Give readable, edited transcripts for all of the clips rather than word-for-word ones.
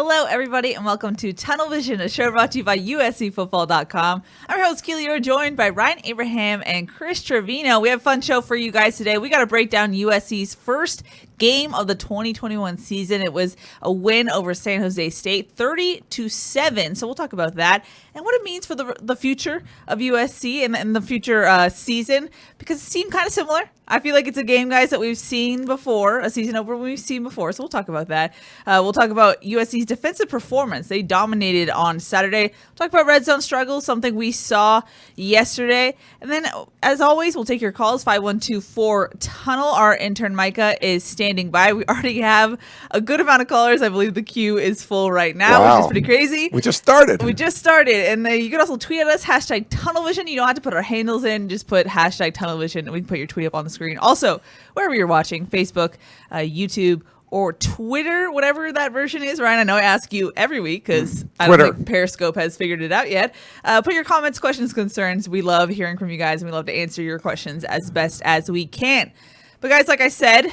Hello, everybody, and welcome to Tunnel Vision, a show brought to you by USCFootball.com. I'm your host, Keely Eure, joined by Bryant, Abraham, and Chris Trevino. We have a fun show for you guys today. We got to break down USC's first game of the 2021 season. It was a win over San Jose State, 30-7. So we'll talk about that and what it means for the future of USC and the future season, because it seemed kind of similar. I feel like it's a game, guys, that we've seen before, a season opener we've seen before. So we'll talk about that. We'll talk about USC's defensive performance. They dominated on Saturday. We'll talk about red zone struggles, something we saw yesterday. And then, as always, we'll take your calls, 512-4-TUNNEL. Our intern, Micah, is standing by. We already have a good amount of callers. I believe the queue is full right now, which is pretty crazy. We just started. And you can also tweet at us, #TunnelVision. You don't have to put our handles in. Just put #TunnelVision, and we can put your tweet up on the screen. Also, wherever you're watching, Facebook, YouTube, or Twitter, whatever that version is. Ryan, I know I ask you every week because I don't think Periscope has figured it out yet. Put your comments, questions, concerns. We love hearing from you guys, and we love to answer your questions as best as we can. But guys, like I said,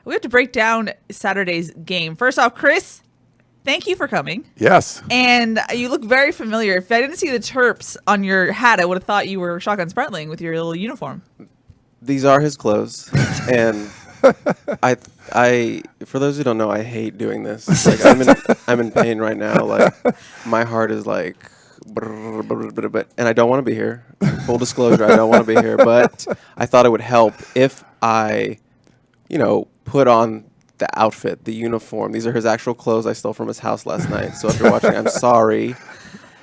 we have to break down Saturday's game. First off, Chris, thank you for coming. Yes. And you look very familiar. If I didn't see the Terps on your hat, I would have thought you were Shotgun Spratling with your little uniform. These are his clothes, and I for those who don't know, I hate doing this. Like I'm in pain right now. Like my heart is like, and I don't want to be here. Full disclosure, I don't want to be here. But I thought it would help if I, put on the outfit, the uniform. These are his actual clothes I stole from his house last night. So if you're watching, I'm sorry.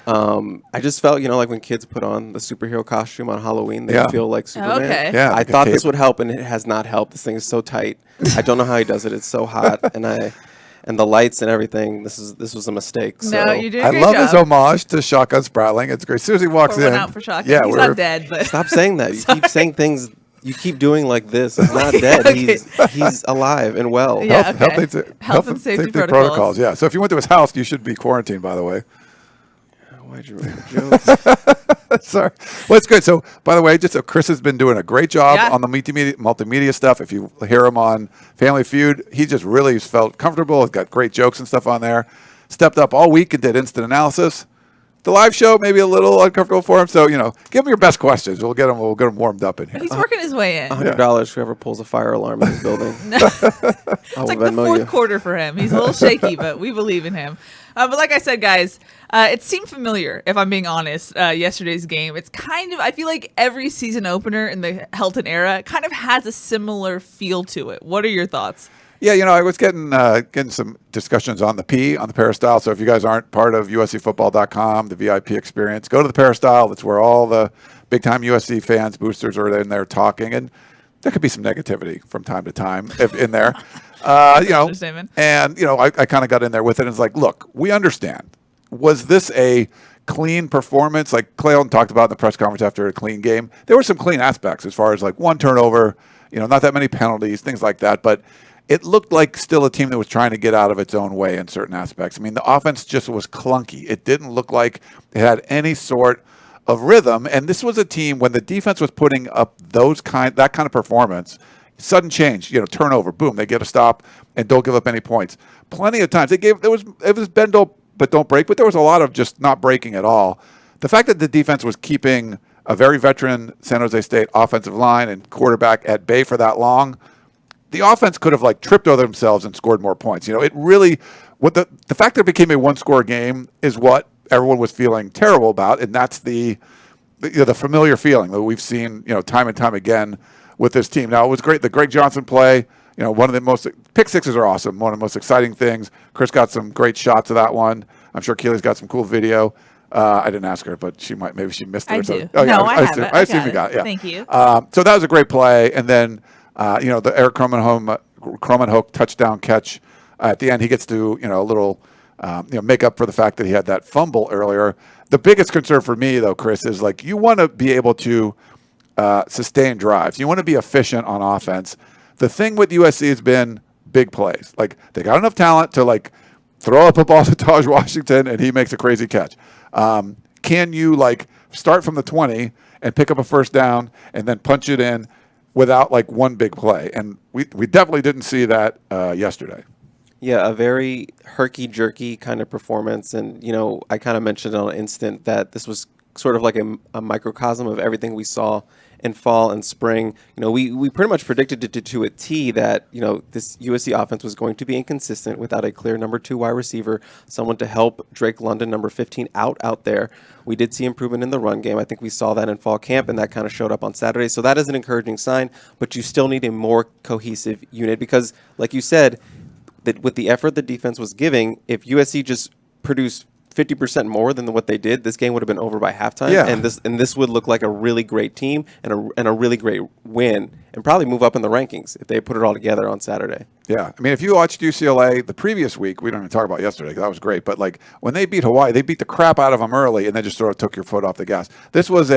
I just felt, like when kids put on the superhero costume on Halloween, they feel like Superman. Okay. Yeah, I thought this would help, and it has not helped. This thing is so tight. I don't know how he does it. It's so hot, and the lights and everything. This was a mistake. So. No, you're doing a I great love job. his homage to Shotgun Spratling. It's great. As soon as he walks Pour in, one out for Shotgun. yeah, He's not dead, but Stop saying that. You keep saying things. You keep doing like this. He's not dead. Okay. He's alive and well. Yeah. Health and safety protocols. Yeah. So if you went to his house, you should be quarantined, by the way. Why'd you make a joke? Sorry. Well, it's good. So, by the way, Chris has been doing a great job on the multimedia stuff. If you hear him on Family Feud, he just really felt comfortable. He's got great jokes and stuff on there. Stepped up all week and did instant analysis. The live show maybe a little uncomfortable for him. So, give him your best questions. We'll get him warmed up in here. he's working his way in. $100 whoever pulls a fire alarm in this building. It's like the fourth quarter for him. He's a little shaky, but we believe in him. But like I said, guys, it seemed familiar, if I'm being honest, yesterday's game. It's I feel like every season opener in the Helton era kind of has a similar feel to it. What are your thoughts? Yeah, I was getting some discussions on the Peristyle. So if you guys aren't part of USCFootball.com, the VIP experience, go to the Peristyle. That's where all the big-time USC fans, boosters are in there talking. And there could be some negativity from time to time in there. Understatement. And, I kind of got in there with it and it's like, look, we understand. Was this a clean performance? Like Clay Helton talked about in the press conference after a clean game. There were some clean aspects as far as like one turnover, not that many penalties, things like that. But it looked like still a team that was trying to get out of its own way in certain aspects. I mean, the offense just was clunky. It didn't look like it had any sort of rhythm. And this was a team when the defense was putting up that kind of performance, sudden change, turnover, boom, they get a stop and don't give up any points. Plenty of times it was bend but don't break, but there was a lot of just not breaking at all. The fact that the defense was keeping a very veteran San Jose State offensive line and quarterback at bay for that long, the offense could have tripped over themselves and scored more points. It really, the fact that it became a one-score game is what everyone was feeling terrible about, and that's the familiar feeling that we've seen time and time again with this team. Now it was great. The Greg Johnson play, one of the most pick sixes are awesome. One of the most exciting things. Chris got some great shots of that one. I'm sure Keely's got some cool video. I didn't ask her, but maybe she missed it. I or do. something. Oh, no, yeah, I have it. I assume you got it. Yeah. Thank you. So that was a great play, and then the Eric Cromanhoek touchdown catch at the end. He gets to a little make up for the fact that he had that fumble earlier. The biggest concern for me, though, Chris, is you want to be able to sustain drives. You want to be efficient on offense. The thing with USC has been big plays. They got enough talent to throw up a ball to Taj Washington and he makes a crazy catch. Can you start from the 20 and pick up a first down and then punch it in without one big play? And we definitely didn't see that yesterday. Yeah, a very herky-jerky kind of performance. And, I kind of mentioned on an instant that this was sort of like a microcosm of everything we saw in fall and spring. We pretty much predicted it to a T that, this USC offense was going to be inconsistent without a clear number 2 wide receiver, someone to help Drake London, number 15, out there. We did see improvement in the run game. I think we saw that in fall camp, and that kind of showed up on Saturday. So that is an encouraging sign, but you still need a more cohesive unit because, like you said, that with the effort the defense was giving, if USC just produced 50% more than what they did, this game would have been over by halftime. Yeah. And this would look like a really great team and a really great win, and probably move up in the rankings if they put it all together on Saturday. Yeah. I mean, if you watched UCLA the previous week, we don't even talk about yesterday because that was great. But like when they beat Hawaii, they beat the crap out of them early and then just sort of took your foot off the gas. This was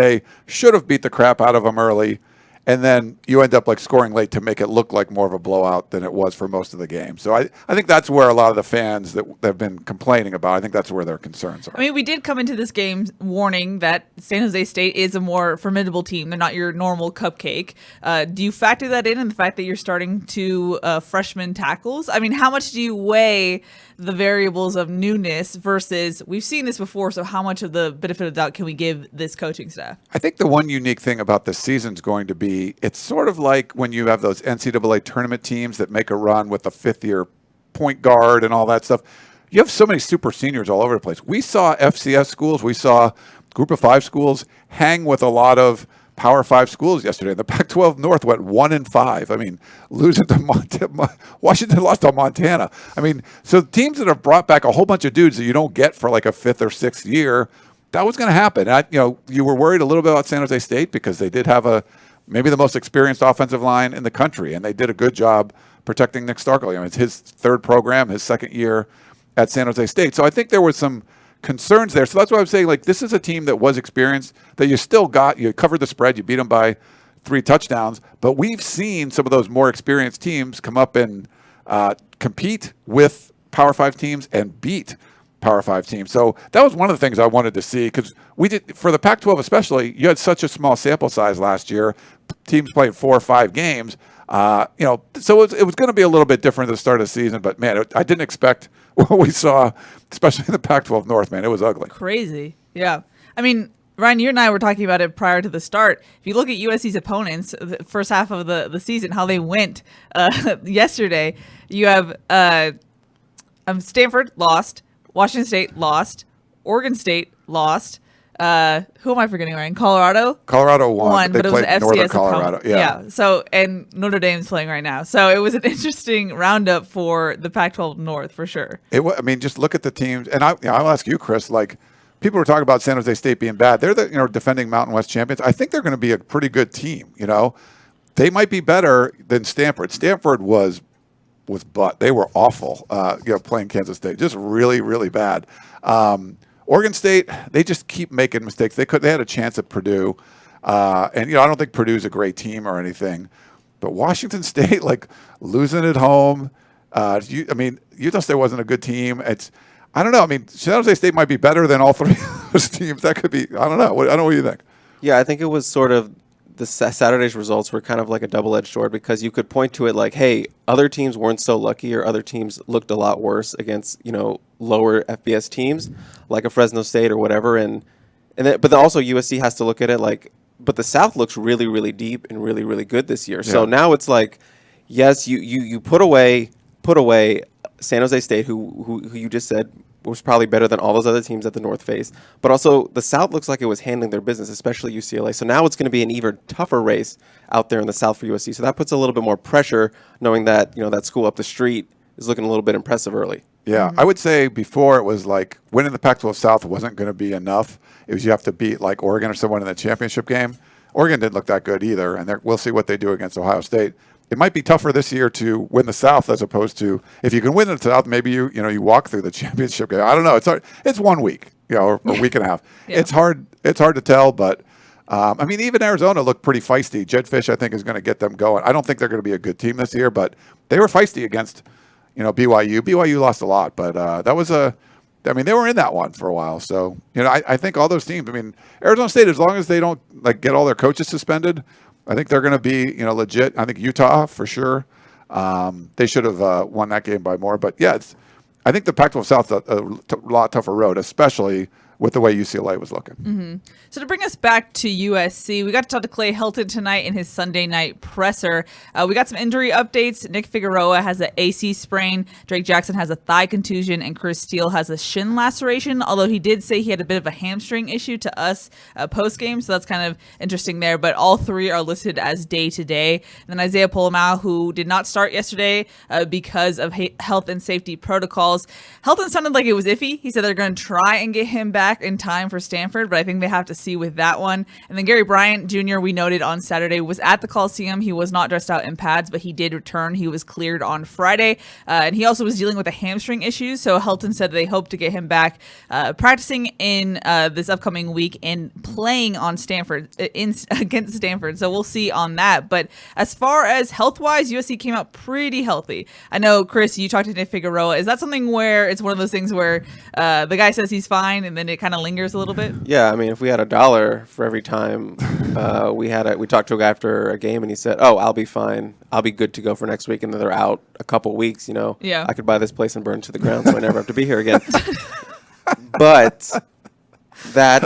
should have beat the crap out of them early. And then you end up like scoring late to make it look like more of a blowout than it was for most of the game. So I think that's where a lot of the fans that have been complaining about, I think that's where their concerns are. I mean, we did come into this game warning that San Jose State is a more formidable team. They're not your normal cupcake. Do you factor that in the fact that you're starting to freshman tackles? I mean, how much do you weigh the variables of newness versus we've seen this before, so how much of the benefit of the doubt can we give this coaching staff? I think the one unique thing about this season is going to be it's sort of like when you have those NCAA tournament teams that make a run with a fifth-year point guard and all that stuff. You have so many super seniors all over the place. We saw FCS schools, we saw Group of 5 schools hang with a lot of Power 5 schools yesterday. The Pac-12 North went 1-5. I mean, losing to Washington lost to Montana. I mean, so teams that have brought back a whole bunch of dudes that you don't get for like a 5th or 6th year, that was going to happen. You were worried a little bit about San Jose State because they did have maybe the most experienced offensive line in the country, and they did a good job protecting Nick Starkel. It's his 3rd program, his 2nd year at San Jose State. So I think there was some concerns there. So that's why I'm saying, like, this is a team that was experienced, that you still got. You covered the spread. You beat them by 3 touchdowns. But we've seen some of those more experienced teams come up and compete with Power 5 teams and beat Power 5 teams. So that was one of the things I wanted to see because we did, for the Pac-12 especially, you had such a small sample size last year. Teams played 4 or 5 games. So it was going to be a little bit different at the start of the season. But, man, I didn't expect what we saw, especially in the Pac-12 North, man. It was ugly. Crazy. Yeah. I mean, Ryan, you and I were talking about it prior to the start. If you look at USC's opponents, the first half of the season, how they went yesterday, you have Stanford lost, Washington State lost, Oregon State lost. Who am I forgetting, Ryan? Colorado won, but it was played FCS Northern Colorado. Yeah. So, and Notre Dame's playing right now. So it was an interesting roundup for the Pac-12 North for sure. I mean, just look at the teams, and I'll ask you, Chris. Like, people were talking about San Jose State being bad. They're the defending Mountain West champions. I think they're going to be a pretty good team. They might be better than Stanford. Stanford was they were awful. Playing Kansas State, just really, really bad. Oregon State, they just keep making mistakes. They had a chance at Purdue, and I don't think Purdue's a great team or anything, but Washington State, like, losing at home. Utah State wasn't a good team. I don't know. I mean, San Jose State might be better than all 3 of those teams. That could be. I don't know. I don't know what you think. Yeah, I think it was sort of the Saturday's results were kind of like a double-edged sword because you could point to it like, hey, other teams weren't so lucky or other teams looked a lot worse against, lower FBS teams like a Fresno State or whatever. But then also USC has to look at it like, but the South looks really, really deep and really, really good this year. Yeah. So now it's like, yes, you put away San Jose State, who you just said was probably better than all those other teams at the North faced. But also the South looks like it was handling their business, especially UCLA. So now it's going to be an even tougher race out there in the South for USC. So that puts a little bit more pressure knowing that, that school up the street is looking a little bit impressive early. Yeah, I would say before it was like winning the Pac-12 South wasn't going to be enough. It was you have to beat like Oregon or someone in the championship game. Oregon didn't look that good either, and we'll see what they do against Ohio State. It might be tougher this year to win the South as opposed to if you can win the South, maybe you walk through the championship game. I don't know. It's hard. It's 1 week, or a week and a half. Yeah. It's hard to tell, but even Arizona looked pretty feisty. Jed Fish, I think, is going to get them going. I don't think they're going to be a good team this year, but they were feisty against BYU. BYU lost a lot, but they were in that one for a while. So, I think all those teams, Arizona State, as long as they don't get all their coaches suspended, I think they're going to be, legit. I think Utah for sure. They should have won that game by more. But yeah, I think the Pac-12 South's a lot tougher road, especially with the way UCLA was looking. Mm-hmm. So to bring us back to USC, we got to talk to Clay Helton tonight in his Sunday night presser. We got some injury updates. Nick Figueroa has an AC sprain. Drake Jackson has a thigh contusion. And Chris Steele has a shin laceration, although he did say he had a bit of a hamstring issue to us post-game. So that's kind of interesting there. But all three are listed as day-to-day. And then Isaiah Polamau, who did not start yesterday because of health and safety protocols. Helton sounded like it was iffy. He said they're going to try and get him back in time for Stanford, but I think they have to see with that one. And then Gary Bryant Jr., we noted on Saturday, was at the Coliseum. He was not dressed out in pads, but he did return. He was cleared on Friday, and he also was dealing with a hamstring issue. So Helton said they hope to get him back practicing in this upcoming week and playing on Stanford against Stanford. So we'll see on that. But as far as health-wise, USC came out pretty healthy. I know, Chris, you talked to Nick Figueroa. Is that something where it's one of those things where the guy says he's fine and then it kind of lingers a little bit? Yeah, I mean, if we had $1 for every time we talked to a guy after a game and he said, "Oh, I'll be fine. I'll be good to go for next week," and then they're out a couple weeks, Yeah. I could buy this place and burn to the ground, so I never have to be here again. But that's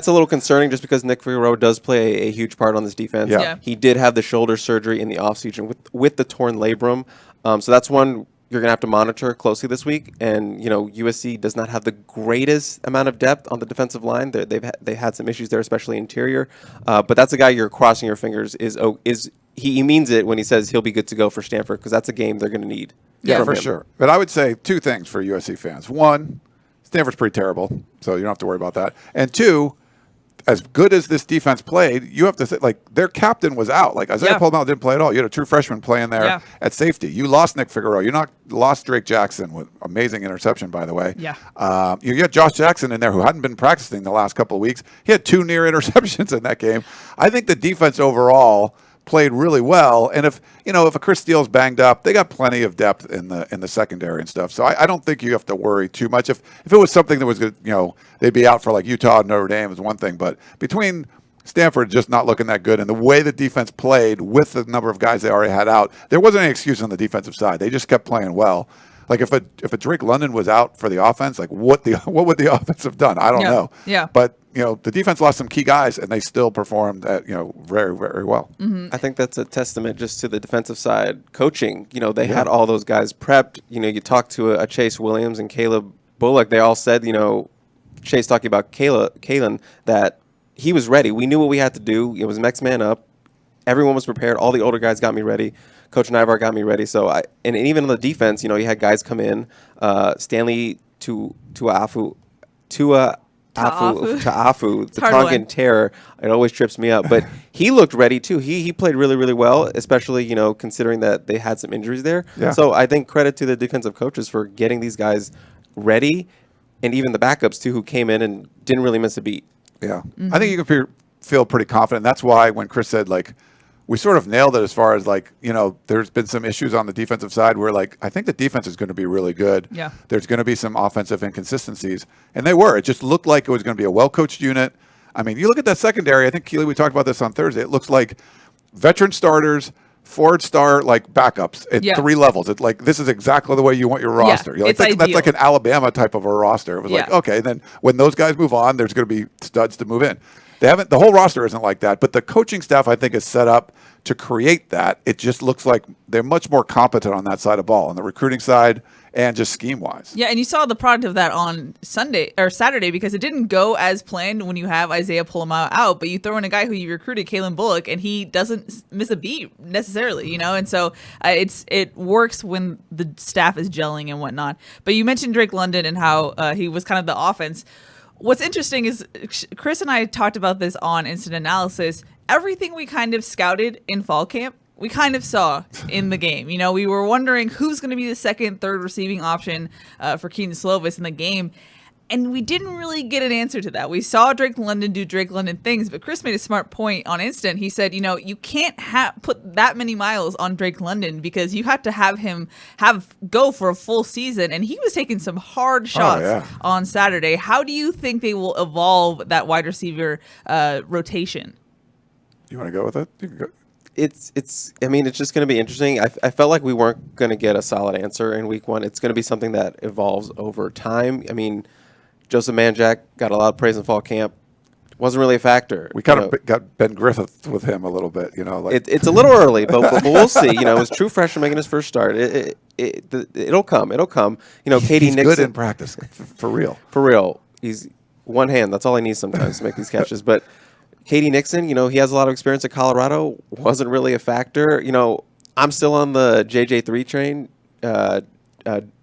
a little concerning just because Nick Figueroa does play a huge part on this defense. Yeah. He did have the shoulder surgery in the offseason with the torn labrum. So that's one you're going to have to monitor closely this week. And, USC does not have the greatest amount of depth on the defensive line. They had some issues there, especially interior. But that's a guy you're crossing your fingers he means it when he says he'll be good to go for Stanford because that's a game they're going to need. Yeah, for him. sure. But I would say two things for USC fans. One, Stanford's pretty terrible, so you don't have to worry about that. And two, as good as this defense played, you have to say, their captain was out. Isaiah Polamau didn't play at all. You had a true freshman playing there at safety. You lost Nick Figueroa. You lost Drake Jackson with amazing interception, by the way. Yeah. You get Josh Jackson in there who hadn't been practicing the last couple of weeks. He had 2 near interceptions in that game. I think the defense overall played really well, and if a Chris Steele's banged up, they got plenty of depth in the secondary and stuff. So I don't think you have to worry too much. If it was something that was good, they'd be out for Utah and Notre Dame is one thing, but between Stanford just not looking that good and the way the defense played with the number of guys they already had out, there wasn't any excuse on the defensive side. They just kept playing well. If a Drake London was out for the offense, what would the offense have done? I don't know. Yeah. But the defense lost some key guys, and they still performed very, very well. Mm-hmm. I think that's a testament just to the defensive side coaching. They had all those guys prepped. You talk to a Chase Williams and Caleb Bullock. They all said, Chase talking about Kalen, that he was ready. We knew what we had to do. It was next man up. Everyone was prepared. All the older guys got me ready. Coach Nyvar got me ready. So and even on the defense, you had guys come in. Stanley Tuafu, the Tongan terror. It always trips me up, but he looked ready too. He played really, really well, especially considering that they had some injuries there. Yeah. So I think credit to the defensive coaches for getting these guys ready, and even the backups too, who came in and didn't really miss a beat. Yeah, I think you can feel pretty confident. That's why when Chris said we sort of nailed it as far as there's been some issues on the defensive side where I think the defense is going to be really good. Yeah. There's going to be some offensive inconsistencies, and they were. It just looked like it was going to be a well-coached unit. I mean, you look at that secondary. I think, Keely, we talked about this on Thursday. It looks like veteran starters, forward star backups at 3 levels. It's this is exactly the way you want your roster. Yeah, it's that's like an Alabama type of a roster. It was okay, then when those guys move on, there's going to be studs to move in. The whole roster isn't like that, but the coaching staff, I think, is set up to create that. It just looks like they're much more competent on that side of ball, on the recruiting side and just scheme-wise. Yeah, and you saw the product of that on Saturday because it didn't go as planned when you have Isaiah Polamau out, but you throw in a guy who you recruited, Kalen Bullock, and he doesn't miss a beat necessarily, and so it works when the staff is gelling and whatnot. But you mentioned Drake London and how he was kind of the offense. What's interesting is Chris and I talked about this on Instant Analysis. Everything we kind of scouted in fall camp, we kind of saw in the game. We were wondering who's going to be the second, third receiving option for Keaton Slovis in the game. And we didn't really get an answer to that. We saw Drake London do Drake London things, but Chris made a smart point on Instant. He said, you can't put that many miles on Drake London because you have to have him go for a full season. And he was taking some hard shots on Saturday. How do you think they will evolve that wide receiver rotation? You want to go with it? You can go. I mean, it's just going to be interesting. I felt like we weren't going to get a solid answer in week one. It's going to be something that evolves over time. I mean, Joseph Manjack got a lot of praise in fall camp. Wasn't really a factor. We kind of got Ben Griffith with him a little bit, Like it's a little early, but we'll see. It was true freshman making his first start. It'll come. It'll come. Katie he's Nixon. Good in practice, for real. For real. He's one hand. That's all he needs sometimes to make these catches. But Katie Nixon, he has a lot of experience at Colorado. Wasn't really a factor. I'm still on the JJ3 train.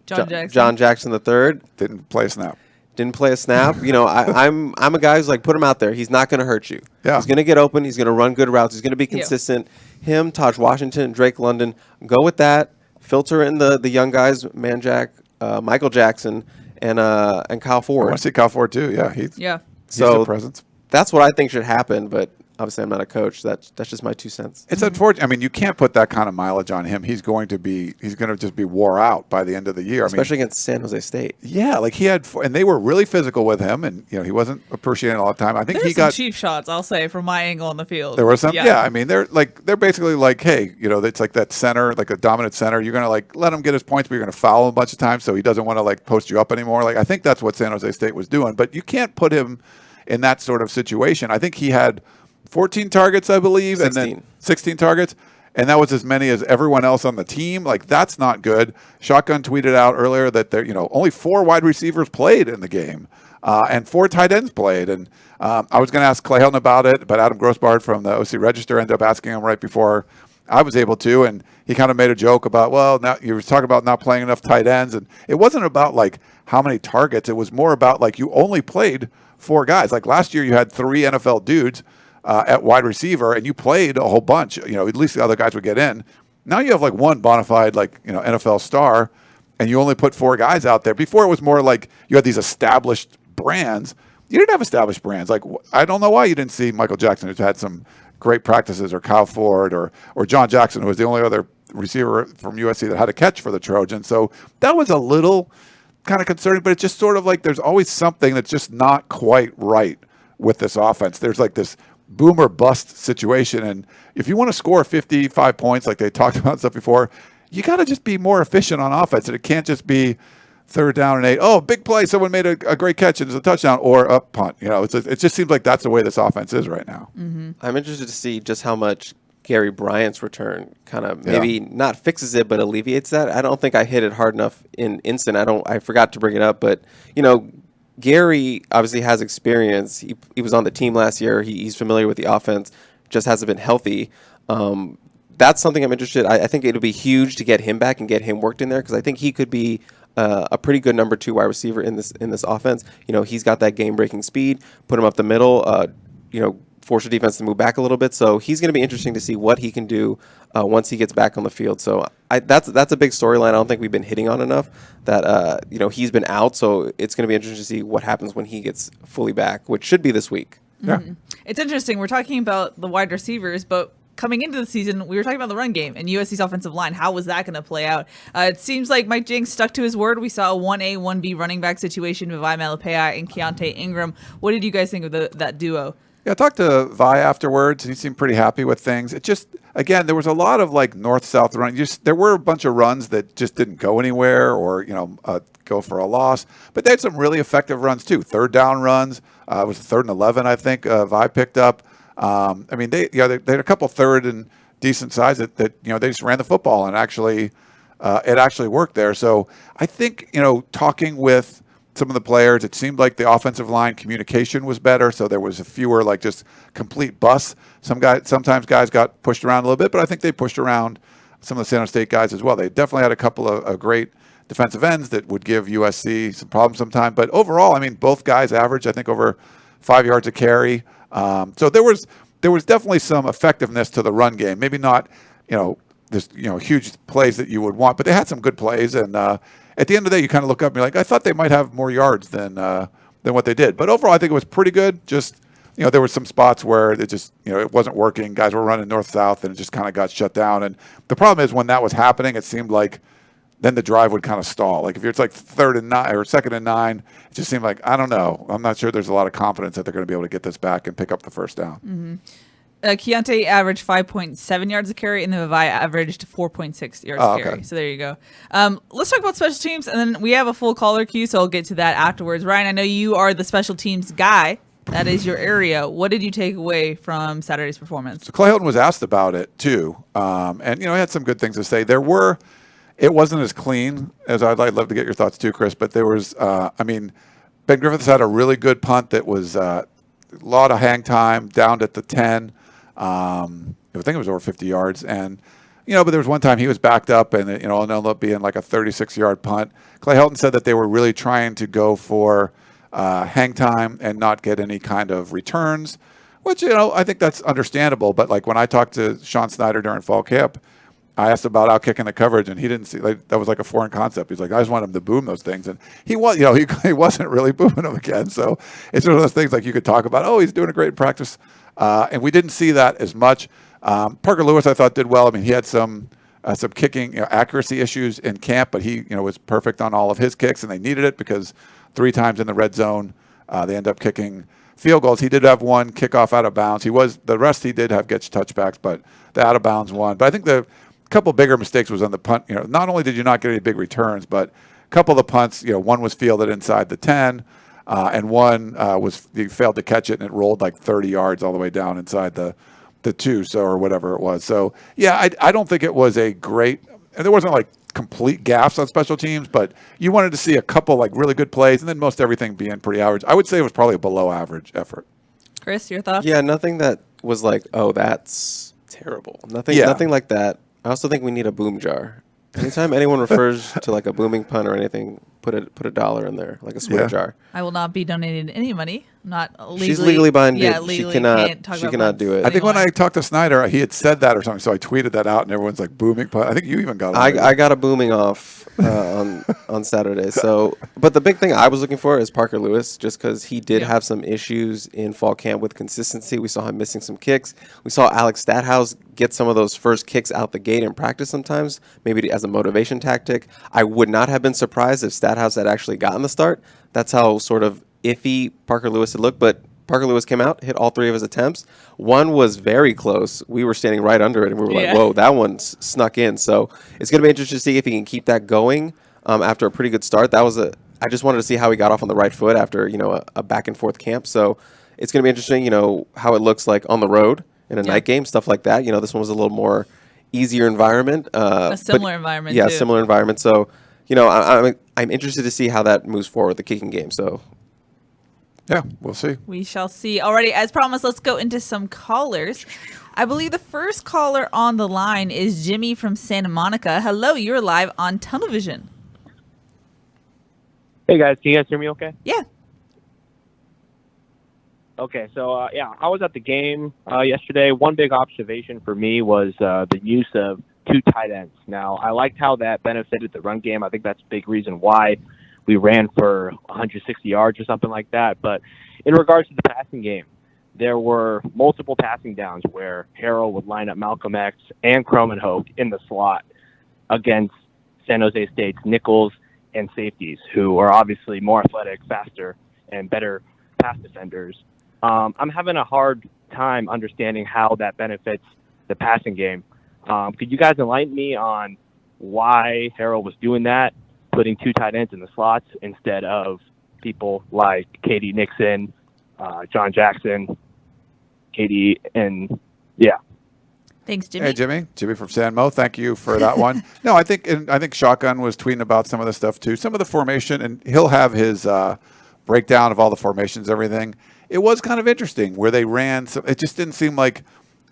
John Jackson III. Didn't play a snap. Didn't play a snap. I'm a guy who's like, put him out there. He's not going to hurt you. Yeah. He's going to get open. He's going to run good routes. He's going to be consistent. Yeah. Him, Taj Washington, Drake London. Go with that. Filter in the young guys, Manjack, Michael Jackson, and Kyle Ford. I want to see Kyle Ford too. Yeah. He's a presence. That's what I think should happen, but obviously I'm not a coach. That's just my 2 cents. It's unfortunate. I mean, you can't put that kind of mileage on him. He's going to just be wore out by the end of the year. Especially against San Jose State. Yeah, like and they were really physical with him, and he wasn't appreciating all the time. I think he got cheap shots. I'll say from my angle on the field. There were some. Yeah, I mean, they're basically like, hey, it's like that center, like a dominant center. You're gonna let him get his points, but you're gonna foul him a bunch of times, so he doesn't want to post you up anymore. Like I think that's what San Jose State was doing, but you can't put him in that sort of situation. I think he had 14 targets, I believe, 16. and then 16 targets, and that was as many as everyone else on the team. Like that's not good. Shotgun tweeted out earlier that there, only 4 wide receivers played in the game, and 4 tight ends played. And I was going to ask Clay Helton about it, but Adam Grossbard from the OC Register ended up asking him right before I was able to, and he kind of made a joke about, well, now you were talking about not playing enough tight ends, and it wasn't about how many targets. It was more about you only played 4 guys. Like last year, you had 3 NFL dudes at wide receiver, and you played a whole bunch. At least the other guys would get in. Now you have one bona fide NFL star, and you only put 4 guys out there. Before it was more like you had these established brands. You didn't have established brands. I don't know why you didn't see Michael Jackson, who's had some great practices, or Kyle Ford, or John Jackson, who was the only other receiver from USC that had a catch for the Trojans. So that was a little kind of concerning, but it's just sort of there's always something that's just not quite right with this offense. There's this boom or bust situation, and if you want to score 55 points like they talked about stuff before, you got to just be more efficient on offense, and it can't just be 3rd down and 8. Oh, big play, someone made a great catch and it's a touchdown, or a punt. It just seems like that's the way this offense is right now. Mm-hmm. I'm interested to see just how much Gary Bryant's return kind of maybe not fixes it, but alleviates that. I don't think I hit it hard enough in instant. I forgot to bring it up, but Gary obviously has experience. He was on the team last year. He's familiar with the offense, just hasn't been healthy. That's something I'm interested. I think it'll be huge to get him back and get him worked in there, because I think he could be a pretty good number 2 wide receiver in this offense. He's got that game-breaking speed. Put him up the middle. Force the defense to move back a little bit. So he's going to be interesting to see what he can do once he gets back on the field. So that's a big storyline I don't think we've been hitting on enough, that he's been out. So it's going to be interesting to see what happens when he gets fully back, which should be this week. Yeah. Mm-hmm. It's interesting. We're talking about the wide receivers, but coming into the season, we were talking about the run game and USC's offensive line. How was that going to play out? It seems like Mike Jinks stuck to his word. We saw a 1A, 1B running back situation with Vi Malapaya and Keontae Ingram. What did you guys think of that duo? Yeah, I talked to Vi afterwards, and he seemed pretty happy with things. It just, again, there was a lot of north-south running. There were a bunch of runs that just didn't go anywhere, or go for a loss. But they had some really effective runs too. 3rd down runs. It was 3rd and 11, I think. Vi picked up. They had a couple 3rd and decent size that they just ran the football, and actually, it actually worked there. So I think talking with some of the players, it seemed like the offensive line communication was better, so there was a fewer just complete busts. Sometimes guys got pushed around a little bit, but I think they pushed around some of the San Jose State guys as well. They definitely had a couple of great defensive ends that would give USC some problems sometimes. But overall, both guys averaged, I think, over 5 yards a carry. So there was definitely some effectiveness to the run game. Maybe not, this huge plays that you would want, but they had some good plays, and at the end of the day, you kind of look up and you're like, I thought they might have more yards than what they did. But overall, I think it was pretty good. Just, there were some spots where it just, it wasn't working. Guys were running north-south, and it just kind of got shut down. And the problem is when that was happening, it seemed like then the drive would kind of stall. Like if it's 3rd and 9 or 2nd and 9, it just seemed like, I don't know. I'm not sure there's a lot of confidence that they're going to be able to get this back and pick up the 1st down. Mm-hmm. Keontae averaged 5.7 yards a carry, and the Vavai averaged 4.6 yards a carry. So there you go. Let's talk about special teams, and then we have a full caller queue, so I'll get to that afterwards. Ryan, I know you are the special teams guy. That is your area. What did you take away from Saturday's performance? So Clay Helton was asked about it too, and he had some good things to say. It wasn't as clean as I'd love to get your thoughts too, Chris. But there was, Ben Griffiths had a really good punt that was a lot of hang time down at the 10. I think it was over 50 yards, and but there was one time he was backed up, and it ended up being like a 36-yard punt. Clay Helton said that they were really trying to go for hang time and not get any kind of returns, which, I think that's understandable. But like when I talked to Sean Snyder during fall camp, I asked about out kicking the coverage, and he didn't see that was like a foreign concept. He's like, I just want him to boom those things, and he was, he wasn't really booming them again. So it's one of those things like you could talk about. Oh, he's doing a great in practice, and we didn't see that as much. Parker Lewis, I thought, did well. I mean, he had some kicking accuracy issues in camp, but he was perfect on all of his kicks, and they needed it because 3 times in the red zone they end up kicking field goals. He did have one kickoff out of bounds. The rest he did have gets touchbacks, but the out of bounds one. But I think the couple bigger mistakes was on the punt. Not only did you not get any big returns, but a couple of the punts, one was fielded inside the 10, and one you failed to catch it, and it rolled like 30 yards all the way down inside the 2, or whatever it was. So yeah, I don't think it was a great, and there wasn't like complete gaffes on special teams, but you wanted to see a couple like really good plays, and then most everything being pretty average. I would say it was probably a below average effort. Chris, your thoughts? Yeah, nothing that was like, oh, that's terrible. Nothing like that. I also think we need a boom jar. Anytime anyone refers to like a booming punt or anything, put a dollar in there, like a swear jar. I will not be donating any money. Not legally. She's legally binded. Yeah, legally she cannot do it. I think when I talked to Snyder, he had said that or something, so I tweeted that out, and everyone's like booming punt. I think you even got it. I got a booming off on Saturday. So, but the big thing I was looking for is Parker Lewis, just because he did have some issues in fall camp with consistency. We saw him missing some kicks. We saw Alex Stathouse get some of those first kicks out the gate in practice sometimes, maybe as a motivation tactic. I would not have been surprised if Stathouse had actually gotten the start. That's how sort of iffy Parker Lewis had looked, but Parker Lewis came out, hit all 3 of his attempts. One was very close. We were standing right under it, and we were like, whoa, that one snuck in. So it's going to be interesting to see if he can keep that going after a pretty good start. I just wanted to see how he got off on the right foot after, a back-and-forth camp. So it's going to be interesting, how it looks like on the road in a night game, stuff like that. This one was a little more easier environment. A similar environment, yeah, too. Similar environment. So, I'm interested to see how that moves forward, the kicking game. So, yeah, we'll see. We shall see. Alrighty, as promised, let's go into some callers. I believe the first caller on the line is Jimmy from Santa Monica. Hello, you're live on Tunnel Vision. Hey guys, can you guys hear me okay? Yeah. Okay, so I was at the game yesterday. One big observation for me was the use of 2 tight ends. Now, I liked how that benefited the run game. I think that's a big reason why we ran for 160 yards or something like that. But in regards to the passing game, there were multiple passing downs where Harrell would line up Malcolm X and Cromenhoek in the slot against San Jose State's nickels and safeties, who are obviously more athletic, faster, and better pass defenders. I'm having a hard time understanding how that benefits the passing game. Could you guys enlighten me on why Harrell was doing that, putting 2 tight ends in the slots instead of people like Katie Nixon, John Jackson, Katie, and yeah. Thanks, Jimmy. Hey, Jimmy. Jimmy from San Mo. Thank you for that one. No, I think Shotgun was tweeting about some of the stuff too. Some of the formation, and he'll have his breakdown of all the formations, everything. It was kind of interesting where they ran. It just didn't seem like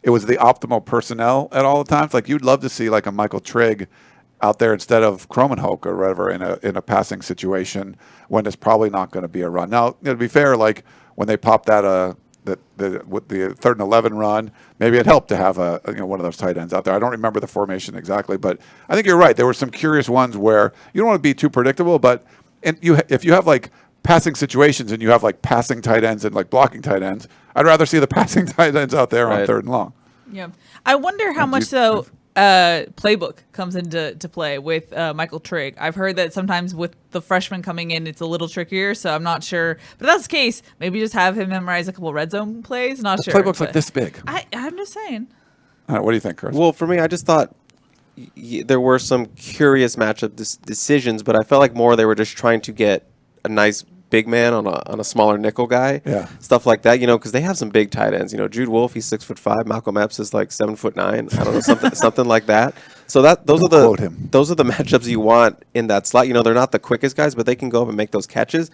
it was the optimal personnel at all the times. Like you'd love to see like a Michael Trigg out there instead of Cromenhoek or whatever in a passing situation when it's probably not going to be a run. Now, to be fair, like when they popped that with the 3rd and 11 run, maybe it helped to have one of those tight ends out there. I don't remember the formation exactly, but I think you're right. There were some curious ones where you don't want to be too predictable, but if you have like passing situations and you have like passing tight ends and like blocking tight ends, I'd rather see the passing tight ends out there on 3rd and long. Yeah. I wonder how much though playbook comes into play with Michael Trigg. I've heard that sometimes with the freshman coming in, it's a little trickier, so I'm not sure. But if that's the case, maybe just have him memorize a couple red zone plays. Not sure. Playbook's like this big. I I'm just saying. What do you think, Chris? Well, for me, I just thought there were some curious matchup decisions, but I felt like more they were just trying to get a nice big man on a smaller nickel guy. Yeah. Stuff like that, because they have some big tight ends. Jude Wolfe, he's 6'5". Malcolm Epps is like 7'9". I don't know, something like that. So those are the matchups you want in that slot. They're not the quickest guys, but they can go up and make those catches.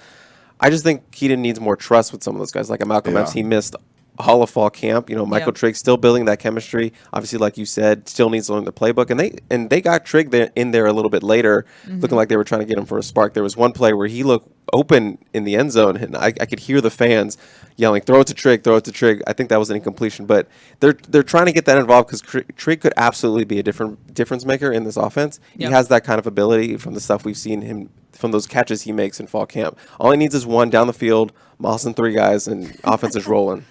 I just think Keaton needs more trust with some of those guys. Like a Malcolm Epps, he missed all of fall camp. Michael Trigg still building that chemistry. Obviously, like you said, still needs to learn the playbook. And they got Trigg in there a little bit later, looking like they were trying to get him for a spark. There was one play where he looked open in the end zone, and I could hear the fans yelling, "Throw it to Trigg! Throw it to Trigg!" I think that was an incompletion, but they're trying to get that involved because Trigg could absolutely be a difference maker in this offense. He has that kind of ability from the stuff we've seen him from those catches he makes in fall camp. All he needs is one down the field, Moss and 3 guys, and offense is rolling.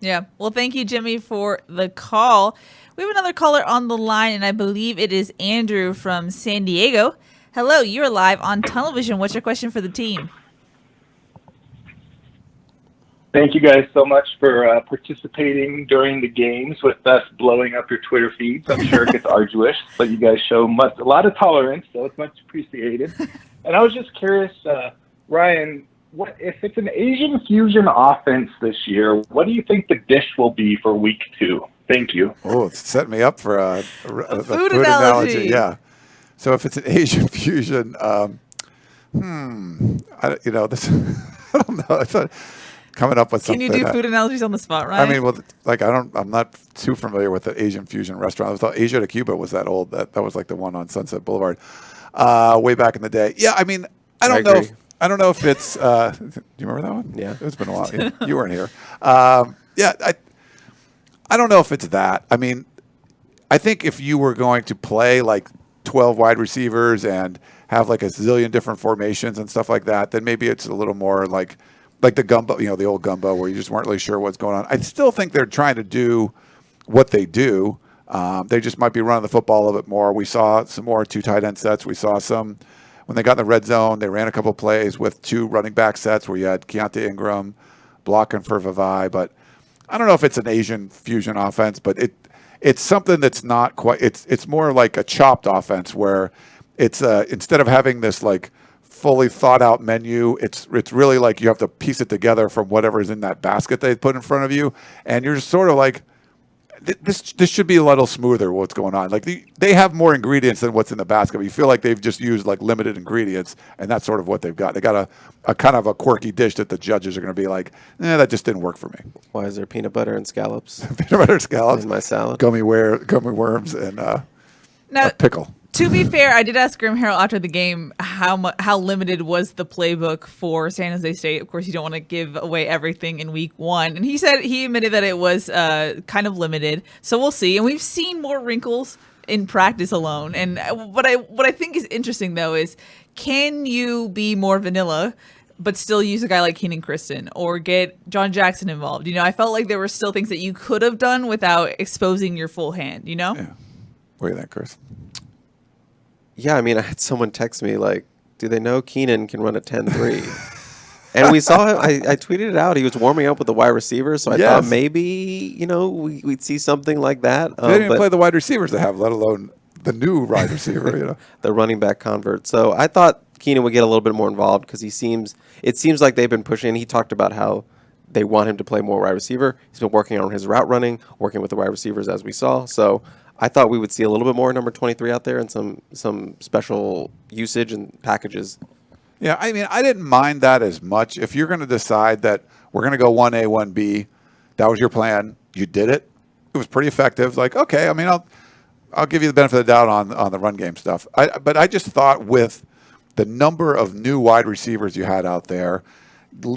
Yeah. Well, thank you, Jimmy, for the call. We have another caller on the line, and I believe it is Andrew from San Diego. Hello, you're live on Tunnel Vision. What's your question for the team? Thank you guys so much for participating during the games with us blowing up your Twitter feeds. I'm sure it gets arduous, but you guys show a lot of tolerance, so it's much appreciated. And I was just curious, Ryan, what if it's an Asian fusion offense this year, what do you think the dish will be for week 2? Thank you. Oh, it's setting me up for a food analogy. Yeah. So if it's an Asian fusion, this I don't know. It's coming up with something. Can you do food analogies on the spot, right? I mean, well, I'm not too familiar with the Asian fusion restaurant. I thought Asia to Cuba was that old. That was like the one on Sunset Boulevard, way back in the day. Yeah, I mean, I don't know if it's. Do you remember that one? Yeah, it's been a while. You weren't here. I don't know if it's that. I mean, I think if you were going to play like 12 wide receivers and have like a zillion different formations and stuff like that, then maybe it's a little more like the gumbo, the old gumbo where you just weren't really sure what's going on. I still think they're trying to do what they do. They just might be running the football a little bit more. We saw some more 2 tight end sets. We saw some when they got in the red zone. They ran a couple plays with 2 running back sets where you had Keontae Ingram blocking for Vavai. But I don't know if it's an Asian fusion offense, but it's something that's not quite. It's more like a chopped offense where it's instead of having this like fully thought out menu, it's really like you have to piece it together from whatever is in that basket they put in front of you, and you're just sort of like, this should be a little smoother what's going on. Like they have more ingredients than what's in the basket. But you feel like they've just used like limited ingredients, and that's sort of what they've got. They got a kind of a quirky dish that the judges are going to be like, that just didn't work for me. Why is there peanut butter and scallops? Peanut butter and scallops in my salad. Gummy worms and a pickle. To be fair, I did ask Graham Harrell after the game how limited was the playbook for San Jose State. Of course, you don't want to give away everything in week 1. And he admitted that it was kind of limited. So we'll see. And we've seen more wrinkles in practice alone. And what I think is interesting, though, is can you be more vanilla but still use a guy like Keenan Christon or get John Jackson involved? I felt like there were still things that you could have done without exposing your full hand, Yeah. What do you think, Chris? Yeah, I mean, I had someone text me like, do they know Keenan can run a 10-3? And we saw him. I tweeted it out. He was warming up with the wide receivers, so I thought maybe, we'd see something like that. They didn't even play the wide receivers they have, let alone the new wide receiver, the running back convert. So I thought Keenan would get a little bit more involved because it seems like they've been pushing. He talked about how they want him to play more wide receiver. He's been working on his route running, working with the wide receivers as we saw. So I thought we would see a little bit more number 23 out there and some special usage and packages. Yeah, I mean, I didn't mind that as much. If you're going to decide that we're going to go 1A, 1B, that was your plan, you did it. It was pretty effective. Like, okay, I mean, I'll give you the benefit of the doubt on the run game stuff. But I just thought with the number of new wide receivers you had out there,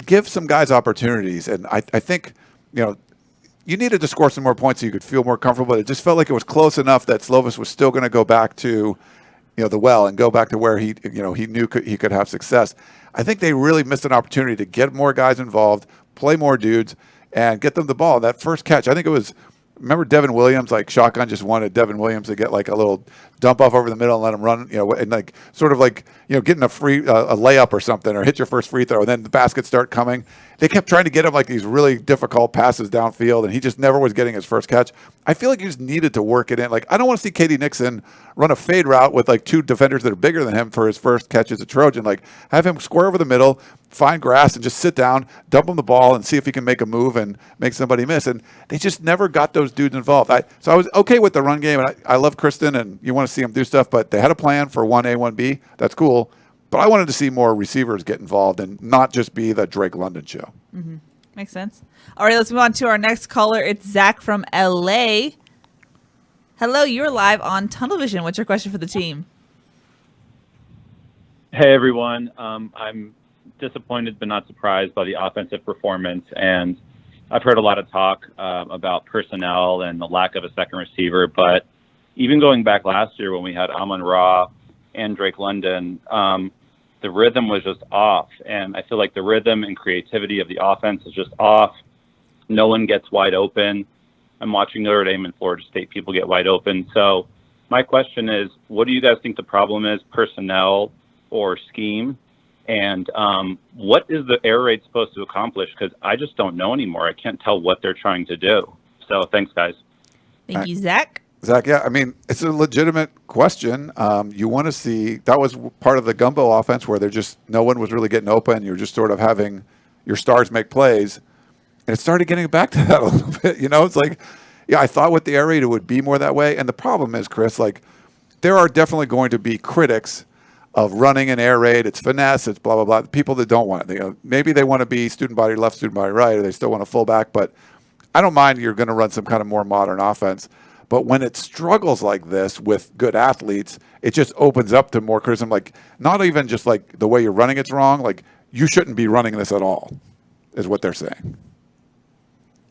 give some guys opportunities. And I think, you needed to score some more points so you could feel more comfortable. It just felt like it was close enough that Slovis was still going to go back to, the well and go back to where he knew he could have success. I think they really missed an opportunity to get more guys involved, play more dudes, and get them the ball. That first catch, I think it was remember Devin Williams, like shotgun just wanted Devin Williams to get like a little dump off over the middle and let him run, and like sort of like, getting a free a layup or something, or hit your first free throw, and then the baskets start coming. They kept trying to get him like these really difficult passes downfield, and he just never was getting his first catch. I feel like he just needed to work it in. Like, I don't want to see Katie Nixon run a fade route with like two defenders that are bigger than him for his first catch as a Trojan. Like, have him square over the middle, find grass, and just sit down, dump him the ball, and see if he can make a move and make somebody miss. And they just never got those dudes involved. So I was okay with the run game, and I love Kristen, and you want to see him do stuff, but they had a plan for 1A, 1B. That's cool. But I wanted to see more receivers get involved and not just be the Drake London show. Mm-hmm. Makes sense. All right, let's move on to our next caller. It's Zach from LA. Hello, you're live on Tunnel Vision. What's your question for the team? Hey, everyone. I'm disappointed but not surprised by the offensive performance. And I've heard a lot of talk about personnel and the lack of a second receiver. But even going back last year when we had Amon-Ra and Drake London, the rhythm was just off. And I feel like the rhythm and creativity of the offense is just off. No one gets wide open. I'm watching Notre Dame and Florida State people get wide open. So my question is, what do you guys think the problem is, personnel or scheme? And what is the air raid supposed to accomplish? Because I just don't know anymore. I can't tell what they're trying to do. So thanks, guys. Thank you, Zach. Zach, yeah, I mean, it's a legitimate question. You want to see, that was part of the gumbo offense where no one was really getting open. You're just sort of having your stars make plays. And it started getting back to that a little bit. It's like, yeah, I thought with the air raid it would be more that way. And the problem is, Chris, like, there are definitely going to be critics of running an air raid. It's finesse, it's blah, blah, blah. People that don't want it. Maybe they want to be student body left, student body right, or they still want a fullback. But I don't mind you're going to run some kind of more modern offense. But when it struggles like this with good athletes, it just opens up to more criticism. Like, not even just like the way you're running it's wrong. Like, you shouldn't be running this at all, is what they're saying.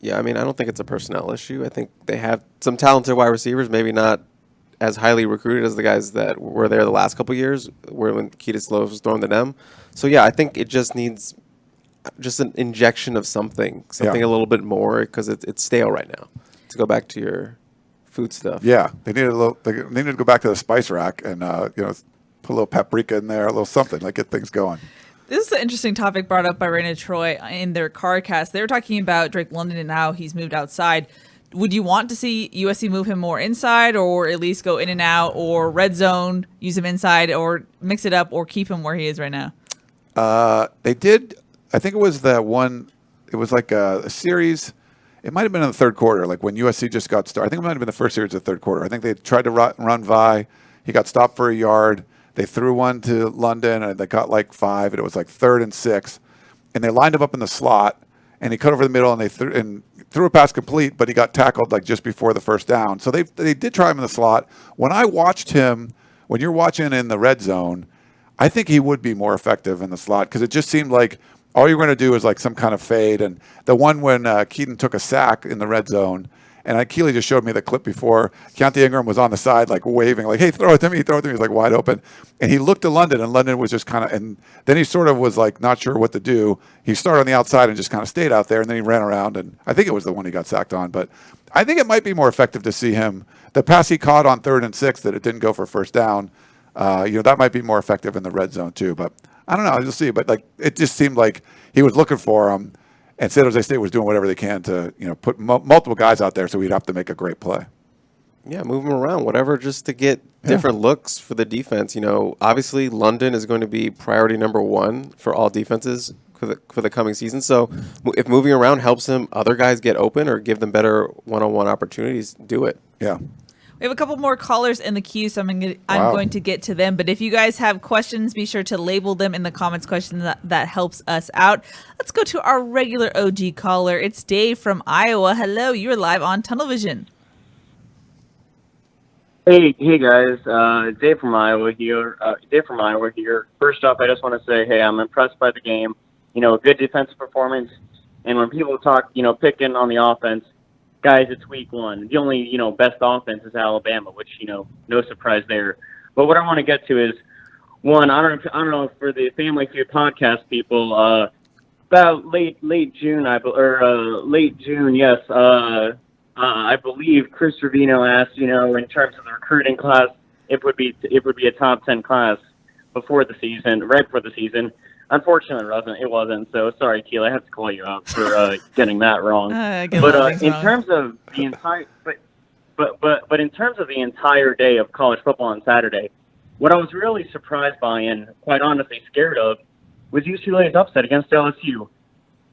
Yeah, I mean, I don't think it's a personnel issue. I think they have some talented wide receivers, maybe not as highly recruited as the guys that were there the last couple of years, when Keita Slow was throwing to them. So, yeah, I think it just needs just an injection of something a little bit more, because it's stale right now. To go back to your food stuff. Yeah, they needed to go back to the spice rack and put a little paprika in there, a little something, like get things going. This is an interesting topic brought up by Raina Troy in their CarCast. They were talking about Drake London and how he's moved outside. Would you want to see USC move him more inside, or at least go in and out, or red zone, use him inside, or mix it up, or keep him where he is right now? They did. I think it was it was like a series. It might have been in the third quarter, like when USC just got started. I think it might have been the first series of the third quarter. I think they tried to run Vi. He got stopped for a yard. They threw one to London, and they got like 5, and it was like 3rd and 6. And they lined him up in the slot, and he cut over the middle, and they threw a pass complete, but he got tackled like just before the first down. So they did try him in the slot. When I watched him, when you're watching in the red zone, I think he would be more effective in the slot, because it just seemed like all you're going to do is like some kind of fade. And the one when Keaton took a sack in the red zone, and Keely just showed me the clip before, Keontae Ingram was on the side like waving, like, hey, throw it to me, throw it to me. He's like wide open. And he looked to London, and London was just kind of, and then he sort of was like not sure what to do. He started on the outside and just kind of stayed out there, and then he ran around, and I think it was the one he got sacked on. But I think it might be more effective to see him. The pass he caught on 3rd and 6 that it didn't go for first down, that might be more effective in the red zone too. But I don't know. I'll just see. But like, it just seemed like he was looking for him, and San Jose State was doing whatever they can to, put multiple guys out there so he'd have to make a great play. Yeah, move him around, whatever, just to get different looks for the defense. Obviously London is going to be priority number 1 for all defenses for the coming season. So if moving around helps him, other guys get open or give them better one-on-one opportunities, do it. Yeah. We have a couple more callers in the queue, so I'm going to get to them. But if you guys have questions, be sure to label them in the comments questions. That helps us out. Let's go to our regular OG caller. It's Dave from Iowa. Hello, you're live on Tunnel Vision. Hey guys, Dave from Iowa here. First off, I just want to say, hey, I'm impressed by the game. Good defensive performance. And when people talk, picking on the offense, guys, it's week 1. The only, best offense is Alabama, which, no surprise there. But what I want to get to is, one, I don't know for the Family Feud podcast people, about late June, yes. I believe Chris Trevino asked, in terms of the recruiting class, it would be a top 10 class right before the season. Unfortunately, it wasn't. So sorry, Keely, I have to call you out for getting that wrong. But in terms of the entire, but in terms of the entire day of college football on Saturday, what I was really surprised by and quite honestly scared of was UCLA's upset against LSU.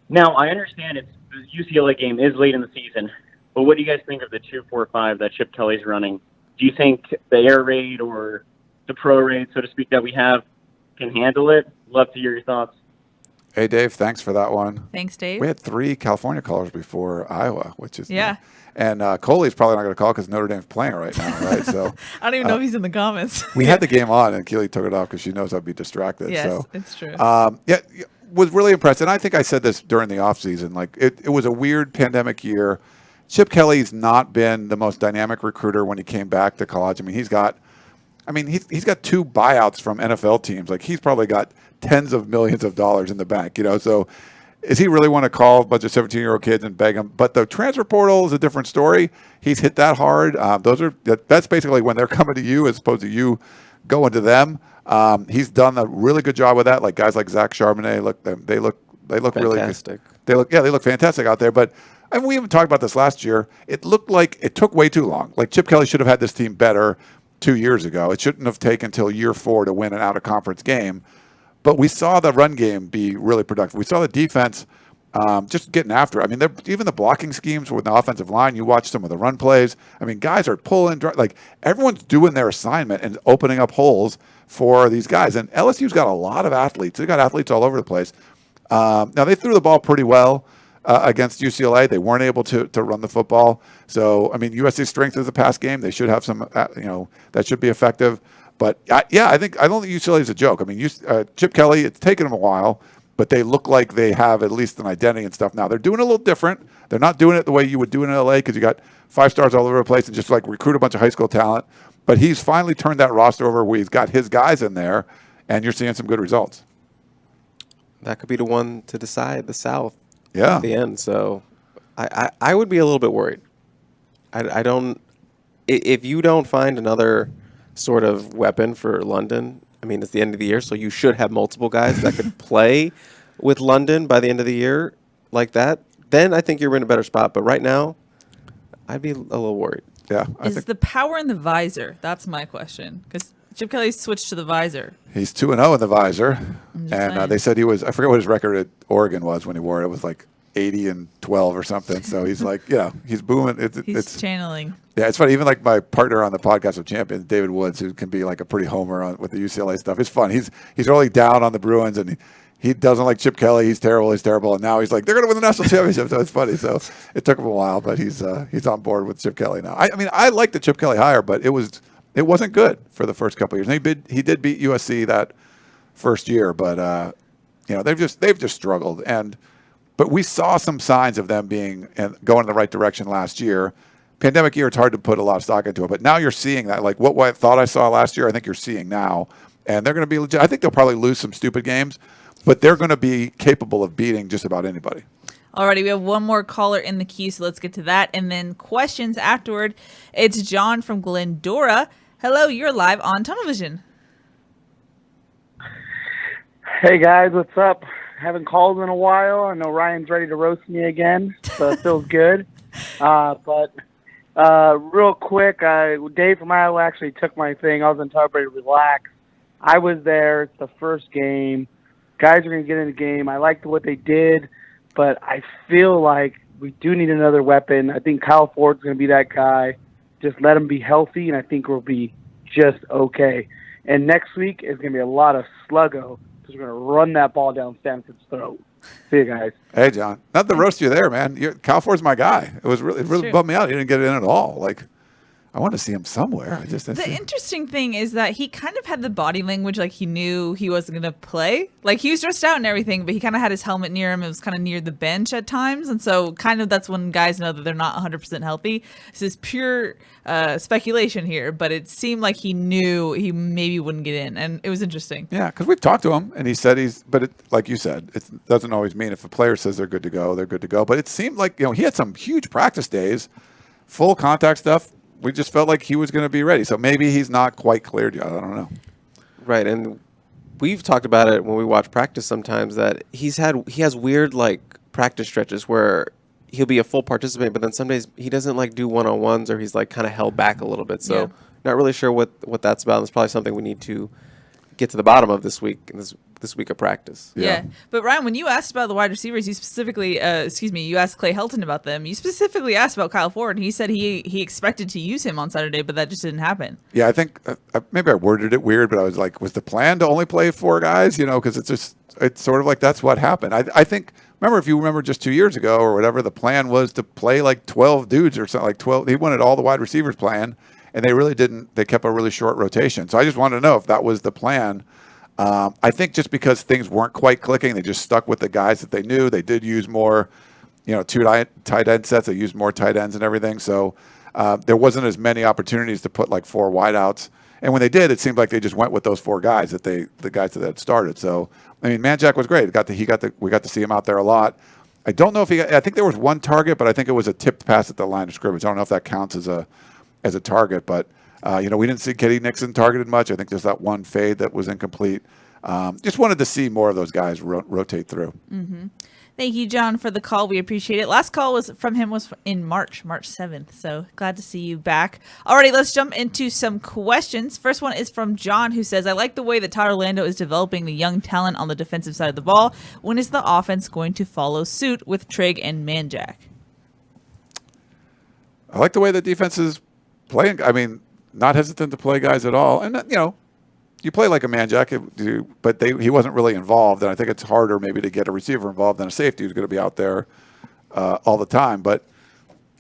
Now I understand the UCLA game is late in the season, but what do you guys think of the 2-4-5 that Chip Kelly's running? Do you think the air raid or the pro raid, so to speak, that we have can handle it? Love to hear your thoughts. Hey, Dave, thanks for that one. Thanks, Dave. We had 3 California callers before Iowa, which is yeah. And Coley's probably not going to call because Notre Dame's playing right now, right? So I don't even know if he's in the comments. We had the game on, and Keely took it off because she knows I'd be distracted. Yes, so, it's true. Was really impressed. And I think I said this during the offseason. Like, it was a weird pandemic year. Chip Kelly's not been the most dynamic recruiter when he came back to college. I mean, he's got 2 buyouts from NFL teams. Like, he's probably got tens of millions of dollars in the bank, So is he really want to call a bunch of 17-year-old kids and beg them? But the transfer portal is a different story. He's hit that hard. That's basically when they're coming to you as opposed to you going to them. He's done a really good job with that. Like guys like Zach Charbonnet, they look really fantastic. They look fantastic out there. But we even talked about this last year. It looked like it took way too long. Like Chip Kelly should have had this team better 2 years ago. It shouldn't have taken until year 4 to win an out-of-conference game. But we saw the run game be really productive. We saw the defense just getting after it. I mean, even the blocking schemes with the offensive line, you watch some of the run plays. I mean, guys are pulling, like everyone's doing their assignment and opening up holes for these guys. And LSU's got a lot of athletes. They've got athletes all over the place. Now, they threw the ball pretty well against UCLA. They weren't able to run the football. So, I mean, USC's strength is the pass game. They should have some, that should be effective. But I don't think UCLA is a joke. I mean, Chip Kelly, it's taken them a while, but they look like they have at least an identity and stuff now. They're doing it a little different. They're not doing it the way you would do it in LA because you got 5 stars all over the place and just like recruit a bunch of high school talent. But he's finally turned that roster over where he's got his guys in there, and you're seeing some good results. That could be the one to decide the South at the end. So I would be a little bit worried. If you don't find another sort of weapon for London, I mean, it's the end of the year, so you should have multiple guys that could play with London by the end of the year like that. Then I think you're in a better spot. But right now, I'd be a little worried. Yeah. Is the power in the visor? That's my question. Because Chip Kelly switched to the visor. He's 2-0 in the visor. And they said he was, I forget what his record at Oregon was when he wore it. It was like 80-12 or something. So he's like, he's booming. It's channeling. Yeah, it's funny. Even like my partner on the podcast of Champions, David Woods, who can be like a pretty homer with the UCLA stuff. It's fun. He's really down on the Bruins, and he doesn't like Chip Kelly. He's terrible. And now he's like, they're going to win the national championship. So it's funny. So it took him a while, but he's on board with Chip Kelly now. I mean, I like the Chip Kelly hire, but it wasn't good for the first couple of years. And he did beat USC that first year, but they've just struggled. But we saw some signs of them going in the right direction last year. Pandemic year, it's hard to put a lot of stock into it, but now you're seeing that. Like what I thought I saw last year, I think you're seeing now, and they're going to be legit. I think they'll probably lose some stupid games, but they're going to be capable of beating just about anybody. Alrighty, we have one more caller in the queue, so let's get to that, and then questions afterward. It's John from Glendora. Hello, you're live on Tunnel Vision. Hey guys, what's up? Haven't called in a while. I know Ryan's ready to roast me again, so it feels good. But real quick, Dave from Iowa actually took my thing. I was in Tarboro to relax. I was there. It's the first game. Guys are going to get in the game. I liked what they did, but I feel like we do need another weapon. I think Kyle Ford's going to be that guy. Just let him be healthy, and I think we'll be just okay. And next week is going to be a lot of sluggo because we're going to run that ball down Stanford's throat. See you guys. Hey, John. Not to roast you there, man. Kyle Ford's my guy. It really bummed me out. He didn't get it in at all. Like, I want to see him somewhere. The interesting thing is that he kind of had the body language like he knew he wasn't going to play. Like, he was dressed out and everything, but he kind of had his helmet near him. It was kind of near the bench at times. And so kind of that's when guys know that they're not 100% healthy. This is pure speculation here, but it seemed like he knew he maybe wouldn't get in. And it was interesting. Yeah, because we've talked to him, and he said like you said, it doesn't always mean if a player says they're good to go, they're good to go. But it seemed like, he had some huge practice days. full contact stuff, we just felt like he was going to be ready. So maybe he's not quite cleared yet. I don't know. Right, and we've talked about it when we watch practice sometimes that he has weird like practice stretches where he'll be a full participant, but then some days he doesn't like do one-on-ones or he's like kind of held back a little bit. So not really sure what that's about. And it's probably something we need to get to the bottom of this week of practice. Yeah. But Ryan, when you asked about the wide receivers, you specifically, you asked Clay Helton about them. You specifically asked about Kyle Ford, and he said he expected to use him on Saturday, but that just didn't happen. Yeah, I think maybe I worded it weird, but I was like, was the plan to only play 4 guys? Because it's sort of like that's what happened. I think, if you remember just 2 years ago or whatever, the plan was to play like 12 dudes or something, like 12. He wanted all the wide receivers playing, and they really didn't. They kept a really short rotation. So I just wanted to know if that was the plan. I think just because things weren't quite clicking, they just stuck with the guys that they knew. They did use more, 2 tight end sets. They used more tight ends and everything. So there wasn't as many opportunities to put like 4 wideouts. And when they did, it seemed like they just went with those 4 guys the guys that had started. So Manjack was great. We got to see him out there a lot. I don't know if I think there was 1 target, but I think it was a tipped pass at the line of scrimmage. I don't know if that counts as a target, but. We didn't see Katie Nixon targeted much. I think there's that 1 fade that was incomplete. Just wanted to see more of those guys rotate through. Mm-hmm. Thank you, John, for the call. We appreciate it. Last call was in March 7th. So glad to see you back. Alrighty, let's jump into some questions. First one is from John, who says, I like the way that Todd Orlando is developing the young talent on the defensive side of the ball. When is the offense going to follow suit with Trig and Manjack? I like the way the defense is playing. Not hesitant to play guys at all. And, you play like a Manjack, but he wasn't really involved. And I think it's harder maybe to get a receiver involved than a safety who's going to be out there all the time. But,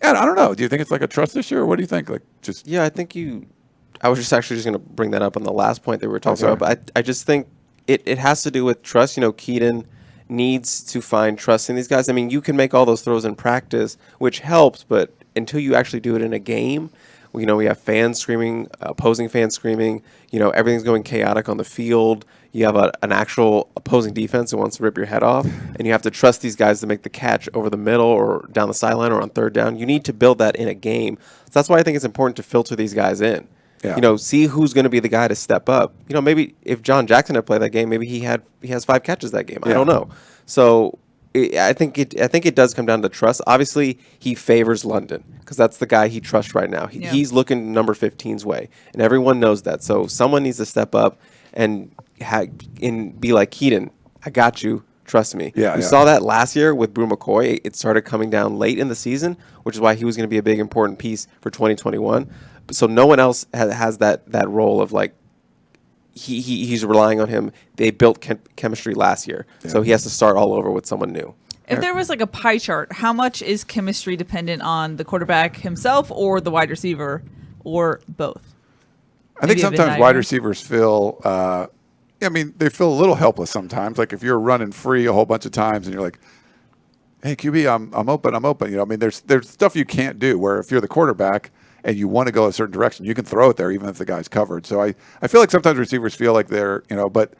I don't know. Do you think it's like a trust issue, or what do you think? I think I was just going to bring that up on the last point that we were talking about. But I just think it has to do with trust. Keaton needs to find trust in these guys. You can make all those throws in practice, which helps, but until you actually do it in a game, we have fans screaming, opposing fans screaming. Everything's going chaotic on the field. You have an actual opposing defense that wants to rip your head off, and you have to trust these guys to make the catch over the middle or down the sideline or on third down. You need to build that in a game. So that's why I think it's important to filter these guys in. Yeah. See who's going to be the guy to step up. Maybe if John Jackson had played that game, maybe he has 5 catches that game. Yeah. I don't know. So I think it does come down to trust. Obviously, he favors London because that's the guy he trusts right now. He's looking number 15's way, and everyone knows that. So someone needs to step up and be like, Keaton, I got you. Trust me. We saw that last year with Brew McCoy. It started coming down late in the season, which is why he was going to be a big, important piece for 2021. So no one else has that role of like, he's relying on him. They built chemistry last year, so he has to start all over with someone new. If there was like a pie chart, how much is chemistry dependent on the quarterback himself or the wide receiver, or both? I think sometimes wide receivers feel, they feel a little helpless sometimes. Like if you're running free a whole bunch of times and you're like, hey, QB, I'm open. There's stuff you can't do where if you're the quarterback and you want to go a certain direction, you can throw it there even if the guy's covered. So I feel like sometimes receivers feel like they're, but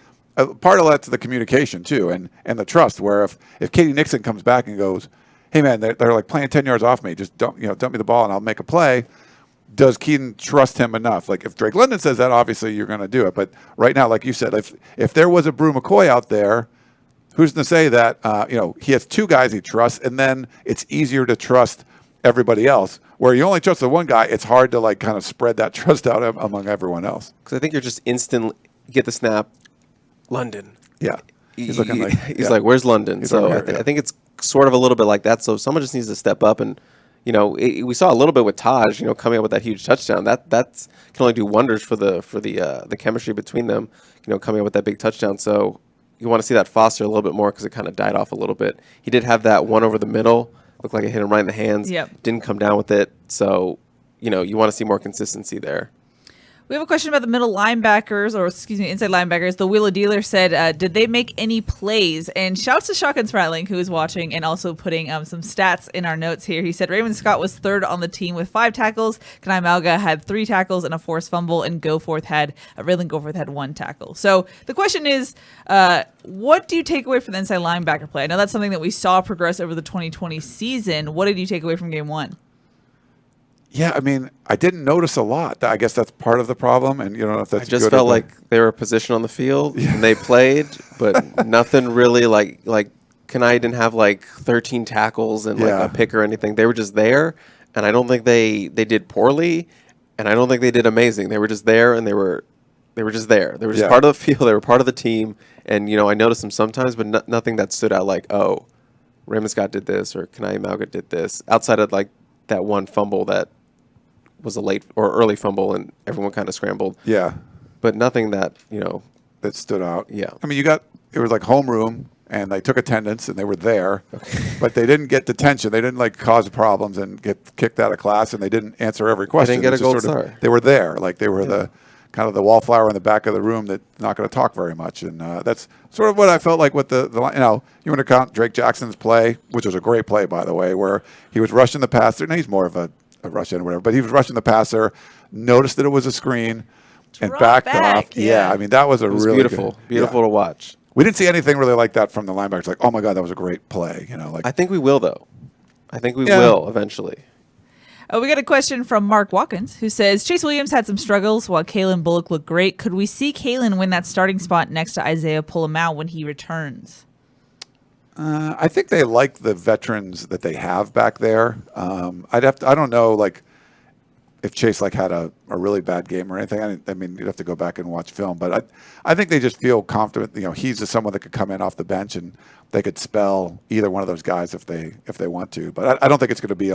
part of that's the communication too and the trust, where if Katie Nixon comes back and goes, hey man, they're like playing 10 yards off me, just dump me the ball and I'll make a play. Does Keaton trust him enough? Like if Drake London says that, obviously you're going to do it. But right now, like you said, if there was a Brew McCoy out there, who's to say that, he has 2 guys he trusts, and then it's easier to trust everybody else. Where you only trust the one guy, it's hard to like kind of spread that trust out among everyone else. Because I think you're just instant get the snap, London. Yeah, he's looking like where's London? So I think it's sort of a little bit like that. So someone just needs to step up, and we saw a little bit with Taj, coming up with that huge touchdown. That's can only do wonders for the chemistry between them. Coming up with that big touchdown. So you want to see that foster a little bit more because it kind of died off a little bit. He did have that one over the middle. Looked like it hit him right in the hands. Yep. Didn't come down with it. So, you want to see more consistency there. We have a question about the middle linebackers, inside linebackers. The Wheeler Dealer said, did they make any plays? And shouts to Shotgun Spratling, who is watching and also putting some stats in our notes here. He said Raymond Scott was 3rd on the team with 5 tackles. Kanai Malga had 3 tackles and a forced fumble, and Raylan Goforth had 1 tackle. So the question is, what do you take away from the inside linebacker play? I know that's something that we saw progress over the 2020 season. What did you take away from game 1? Yeah, I mean, I didn't notice a lot. I guess that's part of the problem, and you don't know if that's. I just good felt or bad. like they were positioned on the field and they played, but nothing really like Kenai didn't have like 13 tackles and like a pick or anything. They were just there, and I don't think they did poorly, and I don't think they did amazing. They were just there, and they were just there. They were just part of the field. They were part of the team, and I noticed them sometimes, but nothing that stood out like, oh, Raymond Scott did this or Kenai Malga did this. Outside of like that one fumble that was a late or early fumble and everyone kind of scrambled. Yeah. But nothing that, that stood out. Yeah. I mean, it was like homeroom and they took attendance and they were there, but they didn't get detention. They didn't like cause problems and get kicked out of class, and they didn't answer every question. They didn't get a gold star. They were there. Like they were the kind of the wallflower in the back of the room that's not going to talk very much. And that's sort of what I felt like with the you want to count Drake Jackson's play, which was a great play, by the way, where he was rushing the passer. Now he's more of a rush in or whatever, but he was rushing the passer, noticed that it was a screen, and backed off. Yeah, I mean, that was really beautiful to watch. We didn't see anything really like that from the linebackers. Like, oh my God, that was a great play. I think we will though. I think we will eventually. We got a question from Mark Watkins, who says, Chase Williams had some struggles while Kalen Bullock looked great. Could we see Kalen win that starting spot next to Isaiah Pulamau when he returns? I think they like the veterans that they have back there. I don't know, like, if Chase had a really bad game or anything. I mean, you'd have to go back and watch film, but I think they just feel confident. He's just someone that could come in off the bench and they could spell either one of those guys if they want to. But I don't think it's going to be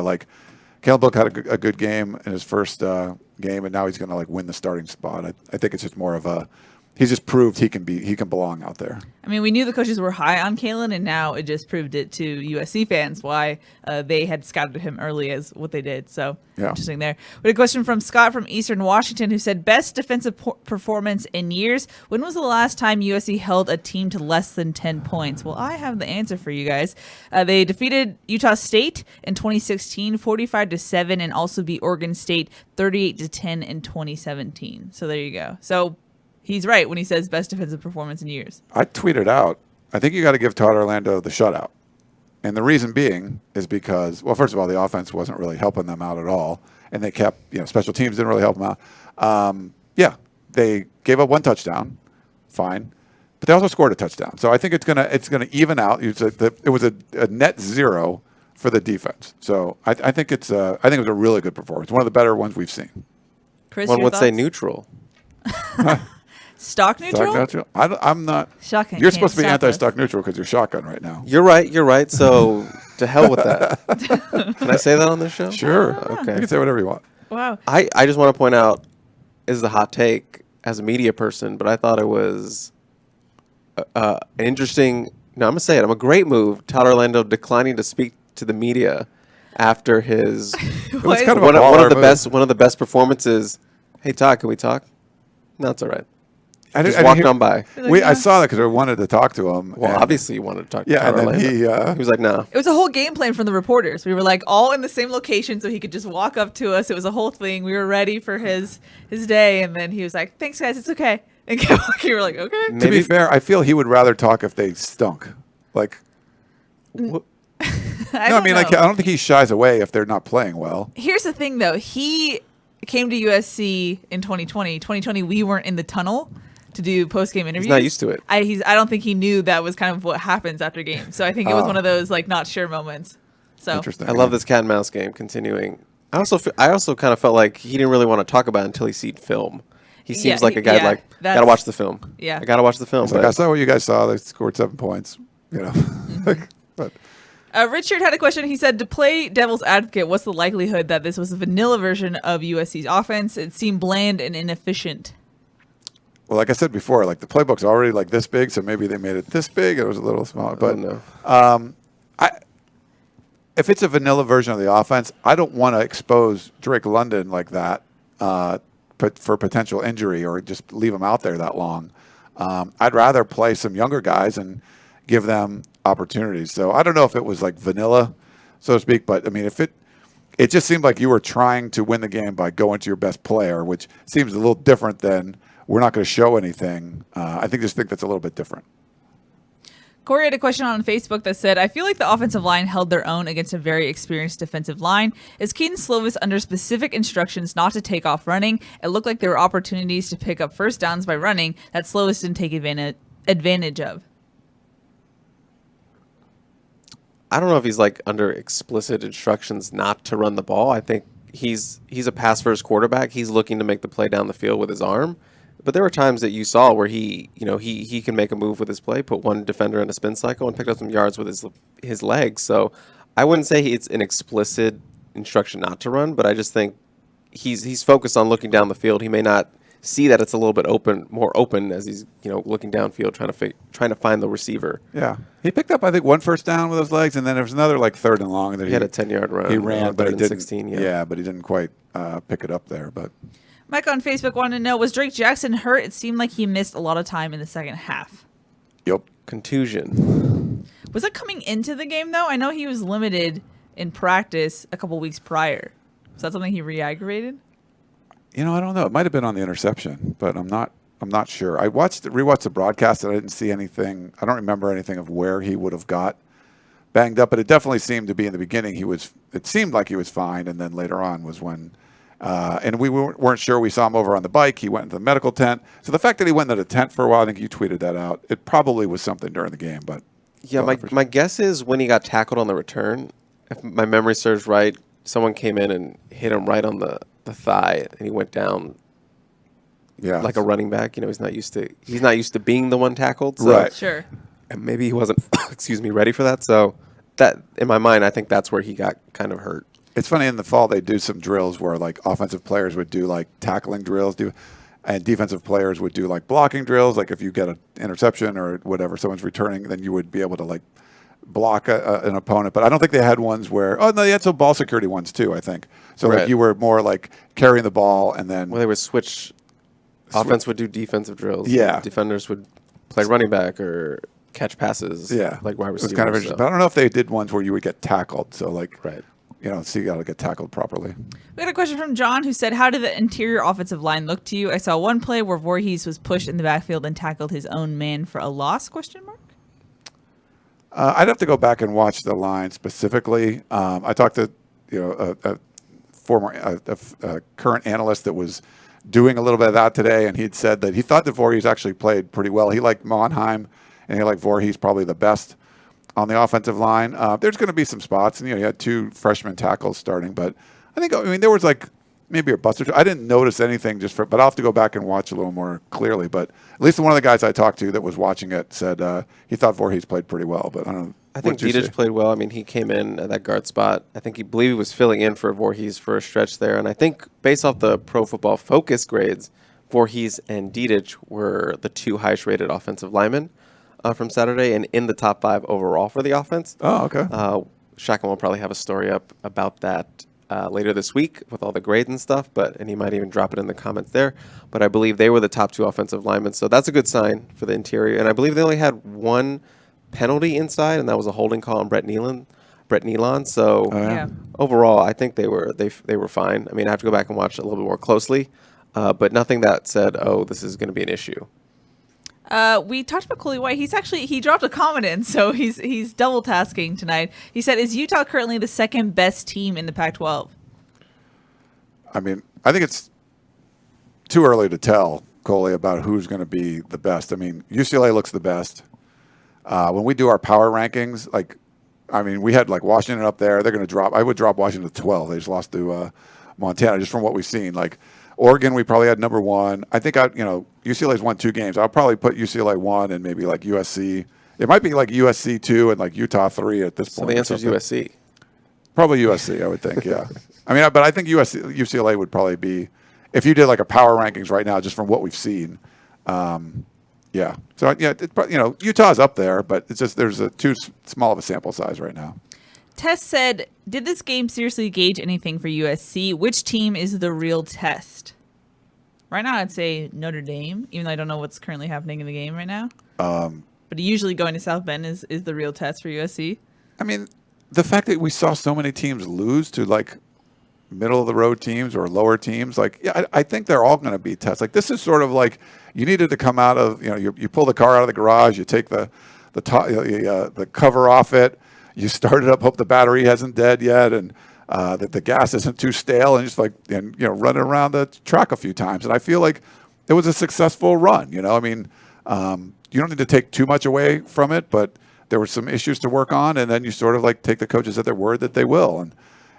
Kalen Bullock had a good game in his first game, and now he's going to win the starting spot. I think it's just more of he's just proved he can belong out there. I mean, we knew the coaches were high on Kalen, and now it just proved it to USC fans why they had scouted him early as what they did. So interesting there. We had a question from Scott from Eastern Washington who said, best defensive performance in years. When was the last time USC held a team to less than 10 points? Well, I have the answer for you guys. They defeated Utah State in 2016, 45-7, and also beat Oregon State 38-10 in 2017. So there you go. So he's right when he says best defensive performance in years. I tweeted out, I think you got to give Todd Orlando the shutout. And the reason being is because, well, first of all, the offense wasn't really helping them out at all. And they kept, special teams didn't really help them out. They gave up one touchdown, fine. But they also scored a touchdown. So I think it's gonna even out. It was a net zero for the defense. So I think it was a really good performance. One of the better ones we've seen. Chris, one would say neutral. Stock neutral? Stock neutral? I'm not. Shotgun. You're supposed to be anti-stock neutral because you're shotgun right now. You're right. So to hell with that. Can I say that on this show? Sure. Okay. You can say whatever you want. Wow. I just want to point out, this is a hot take as a media person, but I thought it was an interesting. No, I'm gonna say it. I'm a great move. Todd Orlando declining to speak to the media after his It was kind of one a of the move. best performances. Hey Todd, can we talk? No, it's all right. I Just walked on by. I saw that because I wanted to talk to him. Well, obviously you wanted to talk to Yeah, Todd and then Orlando. He was like, no. It was a whole game plan from the reporters. We were all in the same location so he could just walk up to us. It was a whole thing. We were ready for his day, and then he was like, thanks, guys, it's okay. And kept walking. We were like, okay. To be fair, I feel he would rather talk if they stunk. I I don't think he shies away if they're not playing well. Here's the thing, though. He came to USC in 2020. 2020, we weren't in the tunnel to do post-game interviews. He's not used to it. I don't think he knew that was kind of what happens after games. So I think it was one of those not sure moments. So Interesting. I love this cat and mouse game continuing. I also kind of felt like he didn't really want to talk about it until he seen film. He seems like a guy gotta watch the film. Yeah. I gotta watch the film. It's I saw what you guys saw. They scored 7 points. But Richard had a question. He said, to play devil's advocate, what's the likelihood that this was a vanilla version of USC's offense? It seemed bland and inefficient. well, like I said before, the playbook's already this big, so maybe they made it this big. It was a little smaller. But no. If it's a vanilla version of the offense, I don't want to expose Drake London like that, but for potential injury or just leave him out there that long. I'd rather play some younger guys and give them opportunities. So I don't know if it was vanilla, so to speak, but I mean, if it just seemed like you were trying to win the game by going to your best player, which seems a little different than we're not going to show anything. I think that's a little bit different. Corey had a question on Facebook that said, I feel like the offensive line held their own against a very experienced defensive line. Is Keaton Slovis under specific instructions not to take off running? It looked like there were opportunities to pick up first downs by running that Slovis didn't take advantage of. I don't know if he's like under explicit instructions not to run the ball. I think he's a pass first quarterback. He's looking to make the play down the field with his arm. But there were times that you saw where he can make a move with his play, put one defender in a spin cycle, and picked up some yards with his legs. So I wouldn't say it's an explicit instruction not to run, but I just think he's focused on looking down the field. He may not see that it's a little bit more open as he's looking downfield, trying to find the receiver. Yeah, he picked up I think one first down with his legs, and then there was another like 3rd and long. That he had a 10-yard run. He ran, but he didn't. 16, yeah, but he didn't quite pick it up there. But Mike on Facebook wanted to know, was Drake Jackson hurt? It seemed like he missed a lot of time in the second half. Yep. Contusion. Was it coming into the game, though? I know he was limited in practice a couple weeks prior. Was that something he re-aggravated? I don't know. It might have been on the interception, but I'm not sure. I rewatched the broadcast, and I didn't see anything. I don't remember anything of where he would have got banged up, but it definitely seemed to be in the beginning. It seemed like he was fine, and then later on was when and we weren't sure. We saw him over on the bike. He went into the medical tent. So the fact that he went into the tent for a while, I think you tweeted that out. It probably was something during the game, but yeah, my guess is when he got tackled on the return, if my memory serves right, someone came in and hit him right on the thigh, and he went down. Yeah, like a running back. He's not used to being the one tackled. So, right. Sure. And maybe he wasn't, ready for that. So that, in my mind, I think that's where he got kind of hurt. It's funny, in the fall they do some drills where like offensive players would do like tackling drills, and defensive players would do like blocking drills. Like if you get an interception or whatever, someone's returning, then you would be able to like block an opponent. But I don't think they had ones where, they had some ball security ones too, I think. So right. like you were more like carrying the ball and then. Well, they would switch. Offense would do defensive drills. Yeah. Defenders would play running back or catch passes. Yeah. Like wide receivers. It was kind of interesting. But I don't know if they did ones where you would get tackled. So like. Right. So you got to get tackled properly. We got a question from John who said, how did the interior offensive line look to you? I saw one play where Voorhees was pushed in the backfield and tackled his own man for a loss, ? I'd have to go back and watch the line specifically. I talked to a current analyst that was doing a little bit of that today, and he'd said that he thought that Voorhees actually played pretty well. He liked Monheim, and he liked Voorhees probably the best on the offensive line. There's going to be some spots, and he had 2 freshman tackles starting, but I think there was like maybe a bust or 2. I didn't notice anything but I'll have to go back and watch a little more clearly. But at least one of the guys I talked to that was watching it said he thought Voorhees played pretty well. But I don't know. I think Dietrich played well. I mean, he came in at that guard spot. I think he believed he was filling in for Voorhees for a stretch there. And I think based off the Pro Football Focus grades, Voorhees and Dietrich were the 2 highest rated offensive linemen from Saturday and in the top 5 overall for the offense. Oh, okay. Shotgun will probably have a story up about that later this week with all the grades and stuff, and he might even drop it in the comments there. But I believe they were the top 2 offensive linemen, so that's a good sign for the interior. And I believe they only had 1 penalty inside, and that was a holding call on Brett Nealon. So overall, I think they were fine. I mean, I have to go back and watch it a little bit more closely, but nothing that said, this is going to be an issue. We talked about Coley White. He dropped a comment in, so he's double tasking tonight. He said, "Is Utah currently the second best team in the Pac-12?" I mean, I think it's too early to tell, Coley, about who's going to be the best. I mean, UCLA looks the best. When we do our power rankings, we had like Washington up there. They're going to drop. I would drop Washington to 12. They just lost to Montana, just from what we've seen. Like Oregon, we probably had number 1. I think UCLA's won 2 games. I'll probably put UCLA 1 and maybe like USC. It might be like USC 2 and like Utah 3 at this point. So the answer is USC. Probably USC, I would think. Yeah. But I think UCLA would probably be, if you did like a power rankings right now, just from what we've seen. Yeah. So Utah's up there, but it's just there's too small of a sample size right now. Tess said, did this game seriously gauge anything for USC? Which team is the real test? Right now, I'd say Notre Dame, even though I don't know what's currently happening in the game right now. But usually going to South Bend is the real test for USC. I mean, the fact that we saw so many teams lose to like middle of the road teams or lower teams, I think they're all going to be tests. Like this is sort of like you needed to come out of, you pull the car out of the garage, you take the the cover off it. You start it up, hope the battery hasn't dead yet, and that the gas isn't too stale, and just running around the track a few times. And I feel like it was a successful run. You don't need to take too much away from it, but there were some issues to work on, and then you sort of take the coaches at their word that they will, and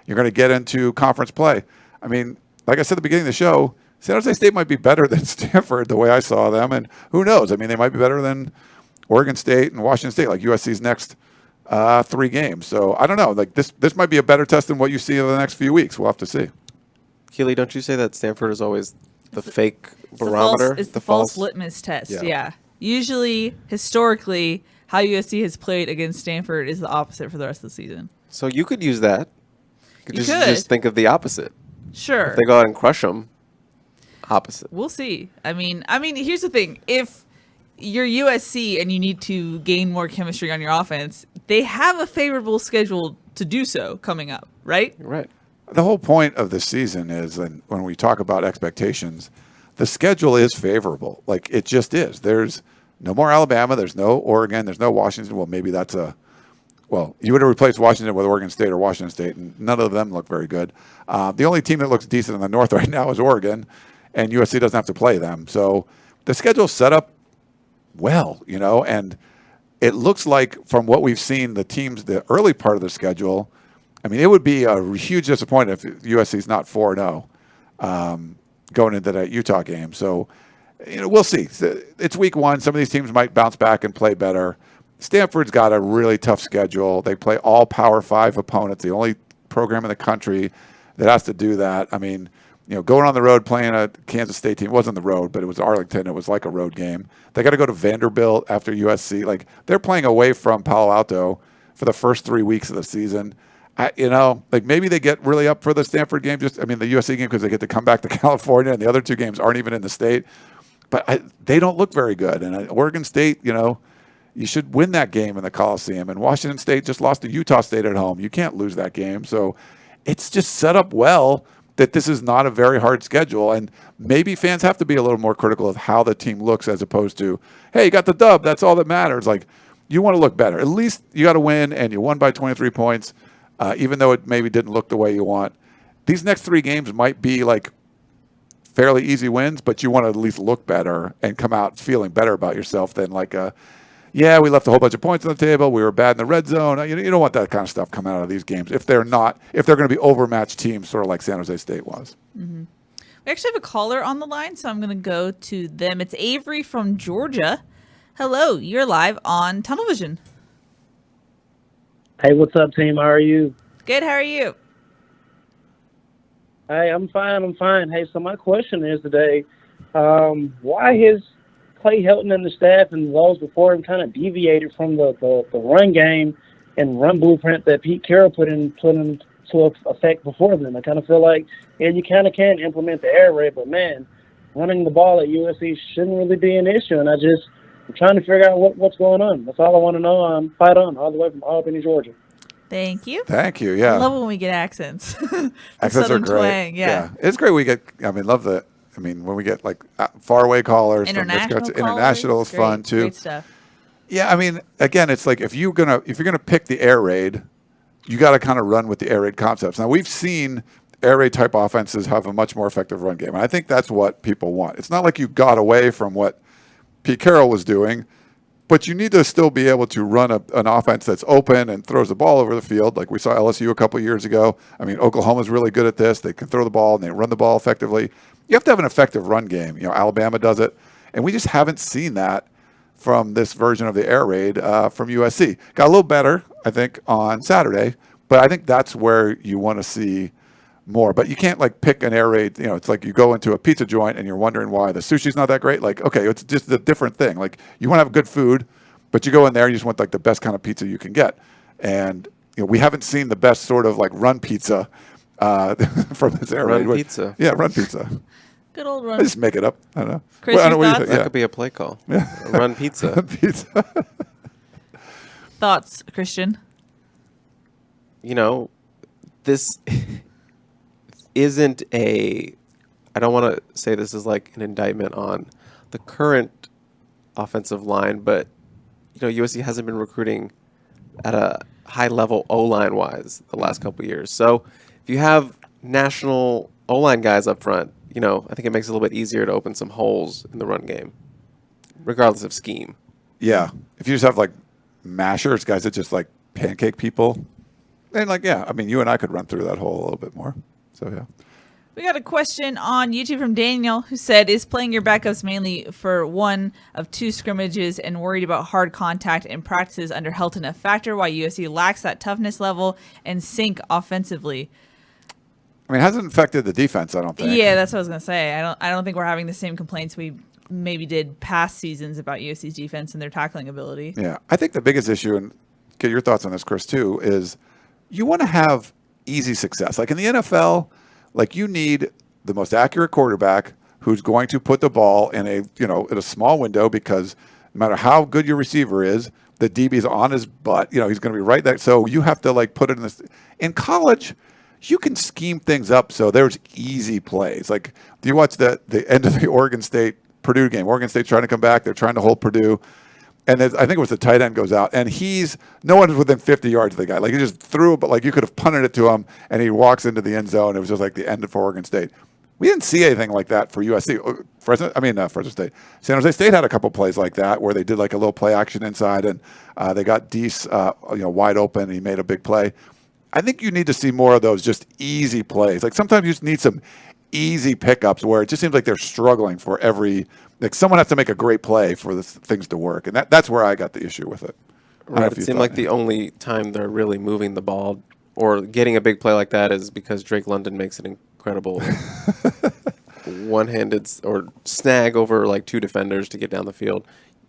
you're going to get into conference play. I mean, like I said at the beginning of the show, San Jose State might be better than Stanford the way I saw them, and who knows? I mean, they might be better than Oregon State and Washington State, like USC's next 3 games. So I don't know. This might be a better test than what you see in the next few weeks. We'll have to see. Keely, don't you say that Stanford is always the fake barometer? It's the false litmus test. Yeah. Usually, historically, how USC has played against Stanford is the opposite for the rest of the season. So you could use that. You could just think of the opposite. Sure. If they go out and crush them, opposite. We'll see. I mean, here's the thing. If you're USC and you need to gain more chemistry on your offense, they have a favorable schedule to do so coming up, right? Right. The whole point of the season is, and when we talk about expectations, the schedule is favorable. It just is. There's no more Alabama. There's no Oregon. There's no Washington. Well, maybe that's you would have replaced Washington with Oregon State or Washington State, and none of them look very good. The only team that looks decent in the North right now is Oregon, and USC doesn't have to play them. So the schedule's set up well, and it looks like from what we've seen, the early part of the schedule, I mean, it would be a huge disappointment if USC's not 4-0 going into that Utah game. So, we'll see. It's week 1. Some of these teams might bounce back and play better. Stanford's got a really tough schedule. They play all Power 5 opponents, the only program in the country that has to do that. I mean, going on the road playing a Kansas State team, it wasn't the road, but it was Arlington. It was like a road game. They got to go to Vanderbilt after USC. They're playing away from Palo Alto for the first 3 weeks of the season. Maybe they get really up for the Stanford game, the USC game, because they get to come back to California, and the other 2 games aren't even in the state. But they don't look very good. And Oregon State, you should win that game in the Coliseum. And Washington State just lost to Utah State at home. You can't lose that game. So it's just set up well that this is not a very hard schedule. And maybe fans have to be a little more critical of how the team looks as opposed to, hey, you got the dub. That's all that matters. You want to look better. At least you got to win, and you won by 23 points, even though it maybe didn't look the way you want. These next 3 games might be fairly easy wins, but you want to at least look better and come out feeling better about yourself than we left a whole bunch of points on the table. We were bad in the red zone. You don't want that kind of stuff coming out of these games if they're going to be overmatched teams, sort of like San Jose State was. Mm-hmm. We actually have a caller on the line, so I'm going to go to them. It's Avery from Georgia. Hello, you're live on Tunnel Vision. Hey, what's up, team? How are you? Good. How are you? Hey, I'm fine. Hey, so my question is today, why has Clay Helton and the staff and those before him kind of deviated from the run game and run blueprint that Pete Carroll put into effect before them? I kind of feel like, you kind of can implement the air raid, but man, running the ball at USC shouldn't really be an issue. And I'm trying to figure out what's going on. That's all I want to know. Fight on, all the way from Albany, Georgia. Thank you. Thank you. Yeah. I love when we get accents. Accents are great. Twang, yeah. It's great. When we get faraway callers, international is fun too. Great stuff. Yeah, again, it's if you're gonna pick the air raid, you got to kind of run with the air raid concepts. Now we've seen air raid type offenses have a much more effective run game, and I think that's what people want. It's not like you got away from what Pete Carroll was doing, but you need to still be able to run an offense that's open and throws the ball over the field, like we saw LSU a couple of years ago. Oklahoma's really good at this. They can throw the ball and they run the ball effectively. You have to have an effective run game. Alabama does it, and we just haven't seen that from this version of the air raid from USC. Got a little better, I think, on Saturday, but I think that's where you want to see more. But you can't pick an air raid. It's like you go into a pizza joint and you're wondering why the sushi's not that great. Okay, it's just a different thing. You want to have good food, but you go in there and you just want the best kind of pizza you can get. And we haven't seen the best sort of run pizza from this air raid. Run pizza. Yeah, run pizza. Good old run. I just make it up. I don't know. Chris, your what do you thoughts? think? That could be a play call. Yeah. Run pizza. Run pizza. Thoughts, Christian? This isn't I don't want to say this is an indictment on the current offensive line, but USC hasn't been recruiting at a high level O-line wise the last couple of years. So if you have national O-line guys up front, I think it makes it a little bit easier to open some holes in the run game, regardless of scheme. Yeah. If you just have like mashers, guys that just like pancake people, then you and I could run through that hole a little bit more. So yeah. We got a question on YouTube from Daniel who said, is playing your backups mainly for one of two scrimmages and worried about hard contact in practices under Helton a factor why USC lacks that toughness level and sink offensively? I mean, it hasn't affected the defense, I don't think. Yeah, that's what I was going to say. I don't think we're having the same complaints we maybe did past seasons about USC's defense and their tackling ability. Yeah. I think the biggest issue, and get your thoughts on this, Chris, too, is you want to have easy success. Like in the NFL, like you need the most accurate quarterback who's going to put the ball in a small window, because no matter how good your receiver is, the DB's on his butt. He's going to be right there. So you have to like put it in this. In college, you can scheme things up so there's easy plays. Like, do you watch the end of the Oregon State Purdue game? Oregon State's trying to come back. They're trying to hold Purdue. And I think it was the tight end goes out, and no one is within 50 yards of the guy. Like, he just threw, but like you could have punted it to him, and he walks into the end zone. It was just like the end for Oregon State. We didn't see anything like that for USC. Fresno State. San Jose State had a couple plays like that where they did like a little play action inside, and they got Deese, wide open. And he made a big play. I think you need to see more of those just easy plays. Like sometimes you just need some easy pickups where it just seems like they're struggling for every. Like someone has to make a great play for the things to work, and that's where I got the issue with it. Right. It seemed like the only time they're really moving the ball or getting a big play like that is because Drake London makes an incredible one-handed or snag over like two defenders to get down the field.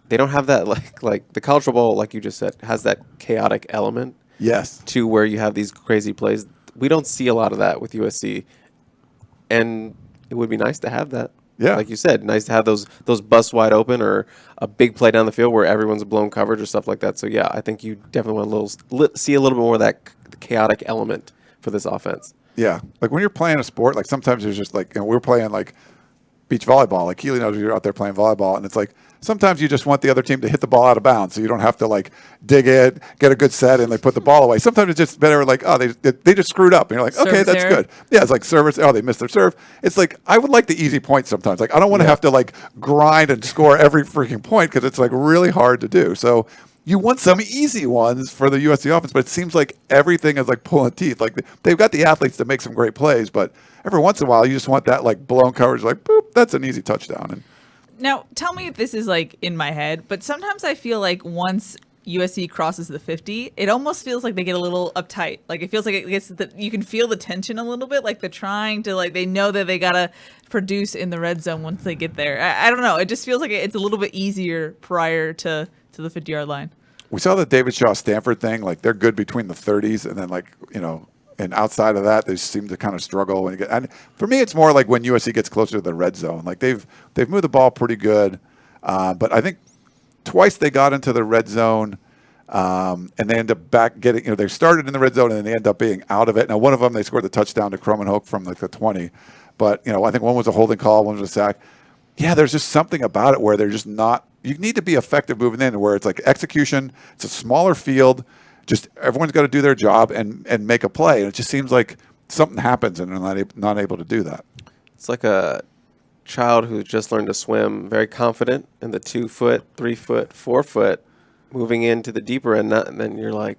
They don't have that like the college football, like you just said, has that chaotic element. Yes. To where you have these crazy plays. We don't see a lot of that with USC, and it would be nice to have that. Yeah. Like you said, nice to have those busts wide open or a big play down the field where everyone's blown coverage or stuff like that. So, yeah, I think you definitely want to see a little bit more of that chaotic element for this offense. Yeah. Like when you're playing a sport, like sometimes there's just like, we're playing like beach volleyball. Like Keely knows you're out there playing volleyball, and it's like sometimes you just want the other team to hit the ball out of bounds so you don't have to like dig it, get a good set, and like put the ball away. Sometimes it's just better like, oh, they just screwed up. And you're like, okay, Service that's error. good. Yeah, it's like service. Oh, they missed their serve. It's like I would like the easy points sometimes. Like I don't want to have to like grind and score every freaking point because it's like really hard to do. So you want some easy ones for the USC offense, but it seems like everything is like pulling teeth. Like they've got the athletes to make some great plays, but every once in a while you just want that like blown coverage, like boop, that's an easy touchdown. And Now, tell me if this is like in my head, but sometimes I feel like once USC crosses the 50, it almost feels like they get a little uptight. Like it feels like you can feel the tension a little bit. Like they're trying to they know that they gotta produce in the red zone once they get there. I don't know. It just feels like it's a little bit easier prior to the 50-yard line. we saw the David Shaw Stanford thing. Like they're good between the 30s, and then and outside of that, they seem to kind of struggle. And for me, it's more like when USC gets closer to the red zone. Like they've moved the ball pretty good, but I think twice they got into the red zone, and they end up back getting. They started in the red zone and then they end up being out of it. Now one of them they scored the touchdown to Crum and Hoke from like the 20, but I think one was a holding call, one was a sack. Yeah, there's just something about it where they're just not. You need to be effective moving in, where it's like execution. It's a smaller field. Just everyone's got to do their job and make a play. And it just seems like something happens and they're not able to do that. It's like a child who just learned to swim, very confident in the 2 foot, 3 foot, 4 foot, moving into the deeper end, and then you're like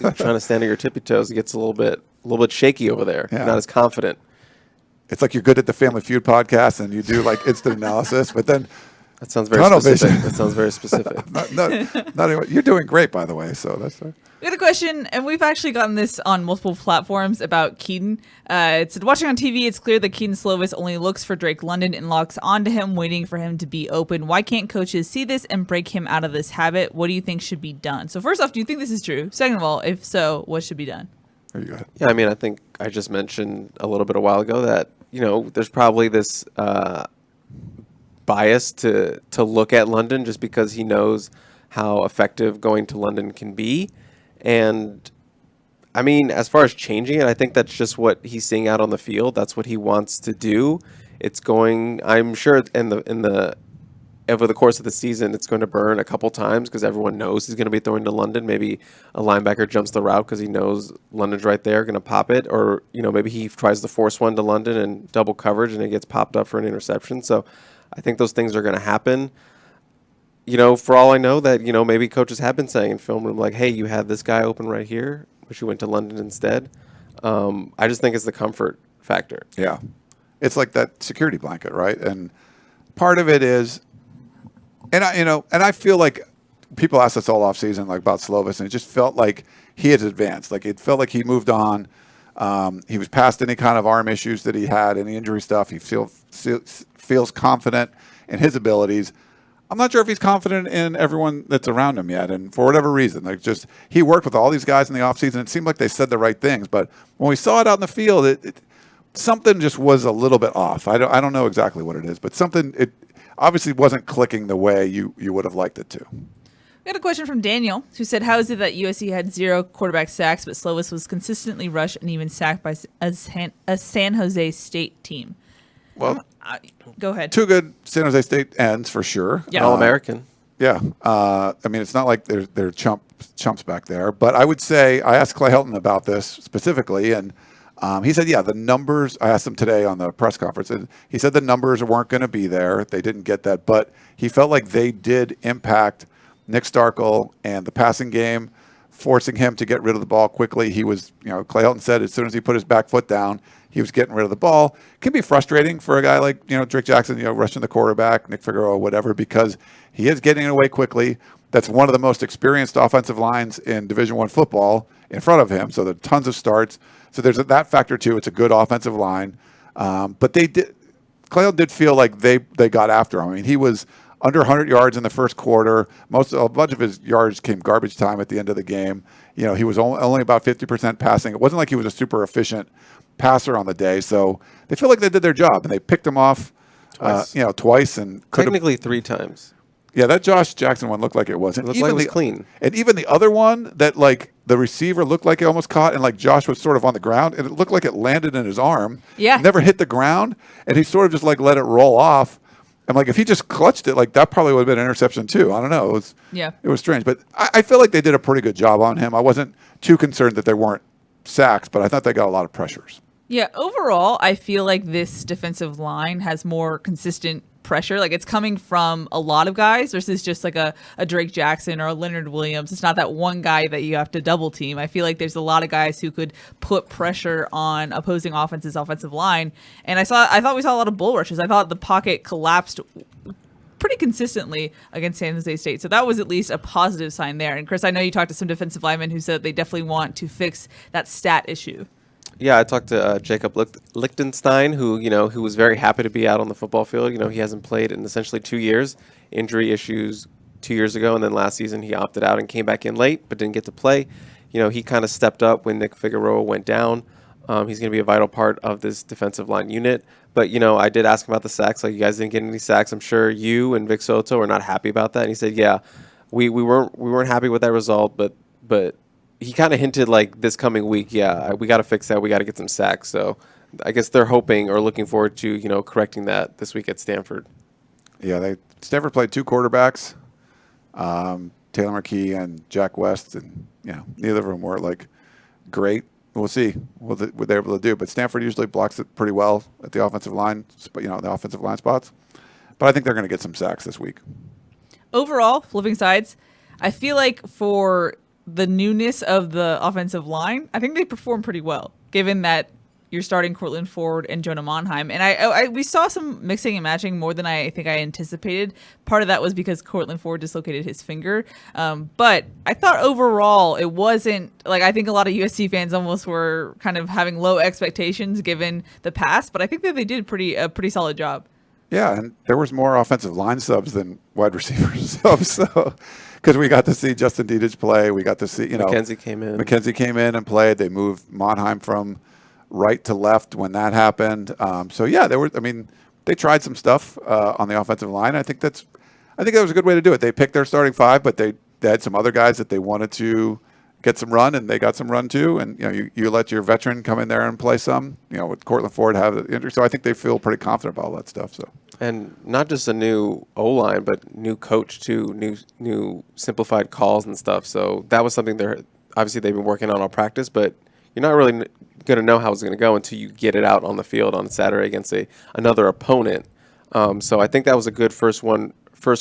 you're trying to stand on your tippy toes. It gets a little bit shaky over there. Yeah. You're not as confident. It's like you're good at the Family Feud podcast and you do like instant analysis, but then that sounds very tunnel specific. vision. That sounds very specific. not anyway. You're doing great, by the way. So that's. We got a question, and we've actually gotten this on multiple platforms about Keaton. It said, watching on TV, it's clear that Keaton Slovis only looks for Drake London and locks onto him, waiting for him to be open. Why can't coaches see this and break him out of this habit? What do you think should be done? So first off, do you think this is true? Second of all, if so, what should be done? There you go. Yeah, I mean, I think I just mentioned a little bit a while ago that, there's probably this bias to look at London just because he knows how effective going to London can be. And I mean, as far as changing it, I think that's just what he's seeing out on the field. That's what he wants to do. It's going, I'm sure in the over the course of the season, it's going to burn a couple times because everyone knows he's going to be throwing to London. Maybe a linebacker jumps the route because he knows London's right there, going to pop it. Or, maybe he tries to force one to London and double coverage and it gets popped up for an interception. So I think those things are going to happen. For all I know that, maybe coaches have been saying in film room, like, hey, you had this guy open right here. Wish you went to London instead. I just think it's the comfort factor. Yeah. It's like that security blanket, right? And part of it is, and I feel like people asked us all off season like about Slovis, and it just felt like he had advanced. Like it felt like he moved on. He was past any kind of arm issues that he had, any injury stuff. He feels confident in his abilities. I'm not sure if he's confident in everyone that's around him yet, and for whatever reason, he worked with all these guys in the offseason. It seemed like they said the right things, but when we saw it out in the field, something just was a little bit off. I don't know exactly what it is, but something it obviously wasn't clicking the way you would have liked it to. We had a question from Daniel who said, how is it that USC had 0 quarterback sacks, but Slovis was consistently rushed and even sacked by a San Jose State team? Well, go ahead. 2 good San Jose State ends for sure. Yeah. All-American. Yeah. It's not like they're chumps back there, but I would say I asked Clay Helton about this specifically, and he said, the numbers, I asked him today on the press conference, and he said the numbers weren't going to be there. They didn't get that, but he felt like they did impact Nick Starkel and the passing game, forcing him to get rid of the ball quickly. He was, Clay Helton said as soon as he put his back foot down, he was getting rid of the ball. It can be frustrating for a guy like, Drake Jackson, rushing the quarterback, Nick Figueroa, whatever, because he is getting it away quickly. That's one of the most experienced offensive lines in Division I football in front of him. So there are tons of starts. So there's that factor too. It's a good offensive line. But Clay Helton did feel like they got after him. I mean, he was under 100 yards in the first quarter. A bunch of his yards came garbage time at the end of the game. He was only about 50% passing. It wasn't like he was a super efficient passer on the day. So they feel like they did their job, and they picked him off twice. And Technically 3 times. Yeah, that Josh Jackson one looked like it was. It looked like it was clean. And even the other one that, like, the receiver looked like it almost caught, and, like, Josh was sort of on the ground, and it looked like it landed in his arm. Yeah. It never hit the ground, and he sort of just, like, let it roll off. I'm like, if he just clutched it, like, that probably would have been an interception too. I don't know. It was strange. But I feel like they did a pretty good job on him. I wasn't too concerned that there weren't sacks, but I thought they got a lot of pressures. Yeah, overall, I feel like this defensive line has more consistent pressure. Like, it's coming from a lot of guys versus just like a Drake Jackson or a Leonard Williams. It's not that one guy that you have to double team. I feel like there's a lot of guys who could put pressure on opposing offensive line. And I thought we saw a lot of bull rushes. I thought the pocket collapsed pretty consistently against San Jose State. So that was at least a positive sign there. And Chris, I know you talked to some defensive linemen who said they definitely want to fix that stat issue. Yeah, I talked to Jacob Lichtenstein, who was very happy to be out on the football field. He hasn't played in essentially 2 years. Injury issues 2 years ago, and then last season he opted out and came back in late, but didn't get to play. He kind of stepped up when Nick Figueroa went down. He's going to be a vital part of this defensive line unit. But, I did ask him about the sacks. Like, you guys didn't get any sacks. I'm sure you and Vic Soto are not happy about that. And he said, yeah, we weren't happy with that result, but he kind of hinted like this coming week, we got to fix that. We got to get some sacks. So I guess they're hoping or looking forward to, correcting that this week at Stanford. Yeah, Stanford played 2 quarterbacks, Taylor McKee and Jack West, and neither of them were like great. We'll see what they're able to do. But Stanford usually blocks it pretty well at the offensive line, the offensive line spots. But I think they're going to get some sacks this week. Overall, flipping sides, I feel like for the newness of the offensive line, I think they performed pretty well, given that you're starting Cortland Ford and Jonah Monheim. And we saw some mixing and matching more than I think I anticipated. Part of that was because Cortland Ford dislocated his finger. But I thought overall it wasn't, like, I think a lot of USC fans almost were kind of having low expectations given the past, but I think that they did a pretty solid job. Yeah, and there was more offensive line subs than wide receiver subs. So, because we got to see Justin Dedich play, we got to see McKenzie came in and played. They moved Monheim from right to left when that happened. They tried some stuff on the offensive line. I think that was a good way to do it. They picked their starting 5, but they had some other guys that they wanted to get some run, and they got some run too. And you let your veteran come in there and play some. With Cortland Ford have the injury, so I think they feel pretty confident about all that stuff. So And not just a new O-line, but new coach too, new simplified calls and stuff. So that was something they've been working on all practice, but you're not really going to know how it's going to go until you get it out on the field on Saturday against another opponent. So I think that was a good first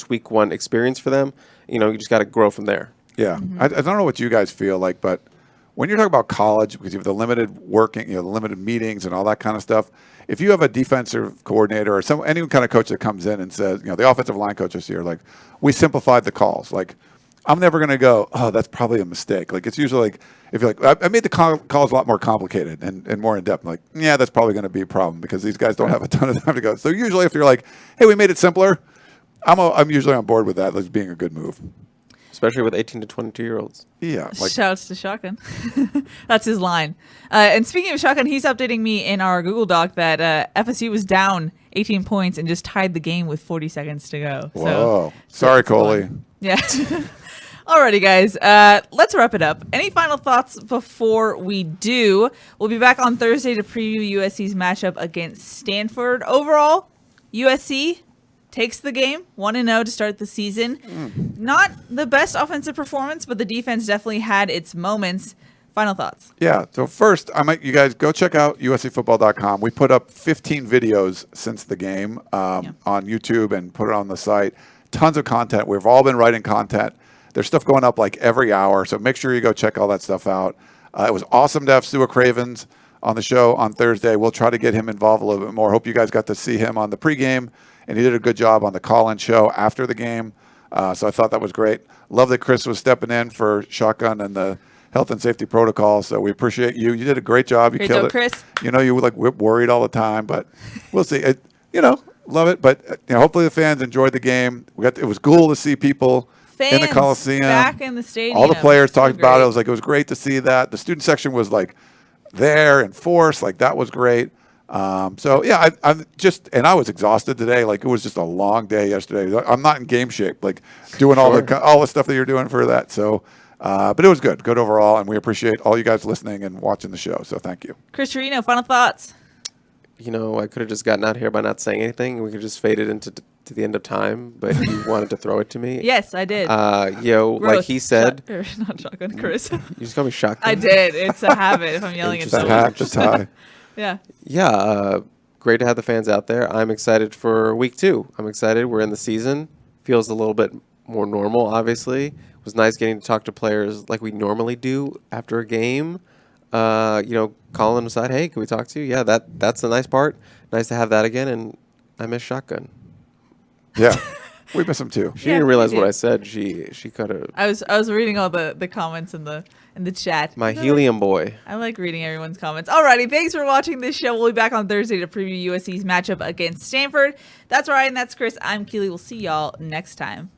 week one experience for them. You just got to grow from there. Yeah. I don't know what you guys feel like, but when you're talking about college, because you have the limited working, the limited meetings and all that kind of stuff, if you have a defensive coordinator or any kind of coach that comes in and says, the offensive line coach this year, like, we simplified the calls. Like, I'm never going to go, oh, that's probably a mistake. Like, it's usually like, if you're like, I made the calls a lot more complicated and more in depth. I'm like, yeah, that's probably going to be a problem because these guys don't have a ton of time to go. So usually if you're like, hey, we made it simpler, I'm usually on board with that as being a good move. Especially with 18 to 22-year-olds. Yeah. Shouts to Shotgun. That's his line. And speaking of Shotgun, he's updating me in our Google Doc that FSU was down 18 points and just tied the game with 40 seconds to go. Whoa. Sorry, Coley. Yeah. Alrighty, guys. Let's wrap it up. Any final thoughts before we do? We'll be back on Thursday to preview USC's matchup against Stanford. Overall, USC takes the game 1-0 to start the season. Not the best offensive performance, but the defense definitely had its moments. Final thoughts. Yeah. So first, you guys go check out uscfootball.com. We put up 15 videos since the game on YouTube and put it on the site. Tons of content. We've all been writing content. There's stuff going up like every hour, so make sure you go check all that stuff out. It was awesome to have Stuart Cravens on the show on Thursday. We'll try to get him involved a little bit more. Hope you guys got to see him on the pregame, and he did a good job on the call-in show after the game. So I thought that was great. Love that Chris was stepping in for Shotgun and the health and safety protocol. So we appreciate you. You did a great job. You killed it, Chris. You were like worried all the time, but we'll see. Love it. But hopefully the fans enjoyed the game. It was cool to see people in the Coliseum, back in the stadium. All the players talked about it. It was great to see that. The student section was like there in force. Like that was great. So yeah, I was exhausted today. Like it was just a long day yesterday. I'm not in game shape, like doing all the stuff that you're doing for that. So, but it was good overall, and we appreciate all you guys listening and watching the show. So thank you. Chris Trevino, final thoughts. I could have just gotten out here by not saying anything. We could just fade it into to the end of time, but you wanted to throw it to me. Yes, I did. Like he said. Not Shotgun, Chris. You just call me Shotgun? I did. It's a habit if I'm yelling at someone. Just high. Yeah. Yeah. Great to have the fans out there. I'm excited for week 2. I'm excited. We're in the season. Feels a little bit more normal, obviously. It was nice getting to talk to players like we normally do after a game. Calling them aside, hey, can we talk to you? Yeah, that's the nice part. Nice to have that again, and I miss Shotgun. Yeah, we miss him too. She didn't realize what I said. She could have. I was reading all the comments in the chat. My helium boy. I like reading everyone's comments. Alrighty, thanks for watching this show. We'll be back on Thursday to preview USC's matchup against Stanford. That's Ryan. That's Chris. I'm Keely. We'll see y'all next time.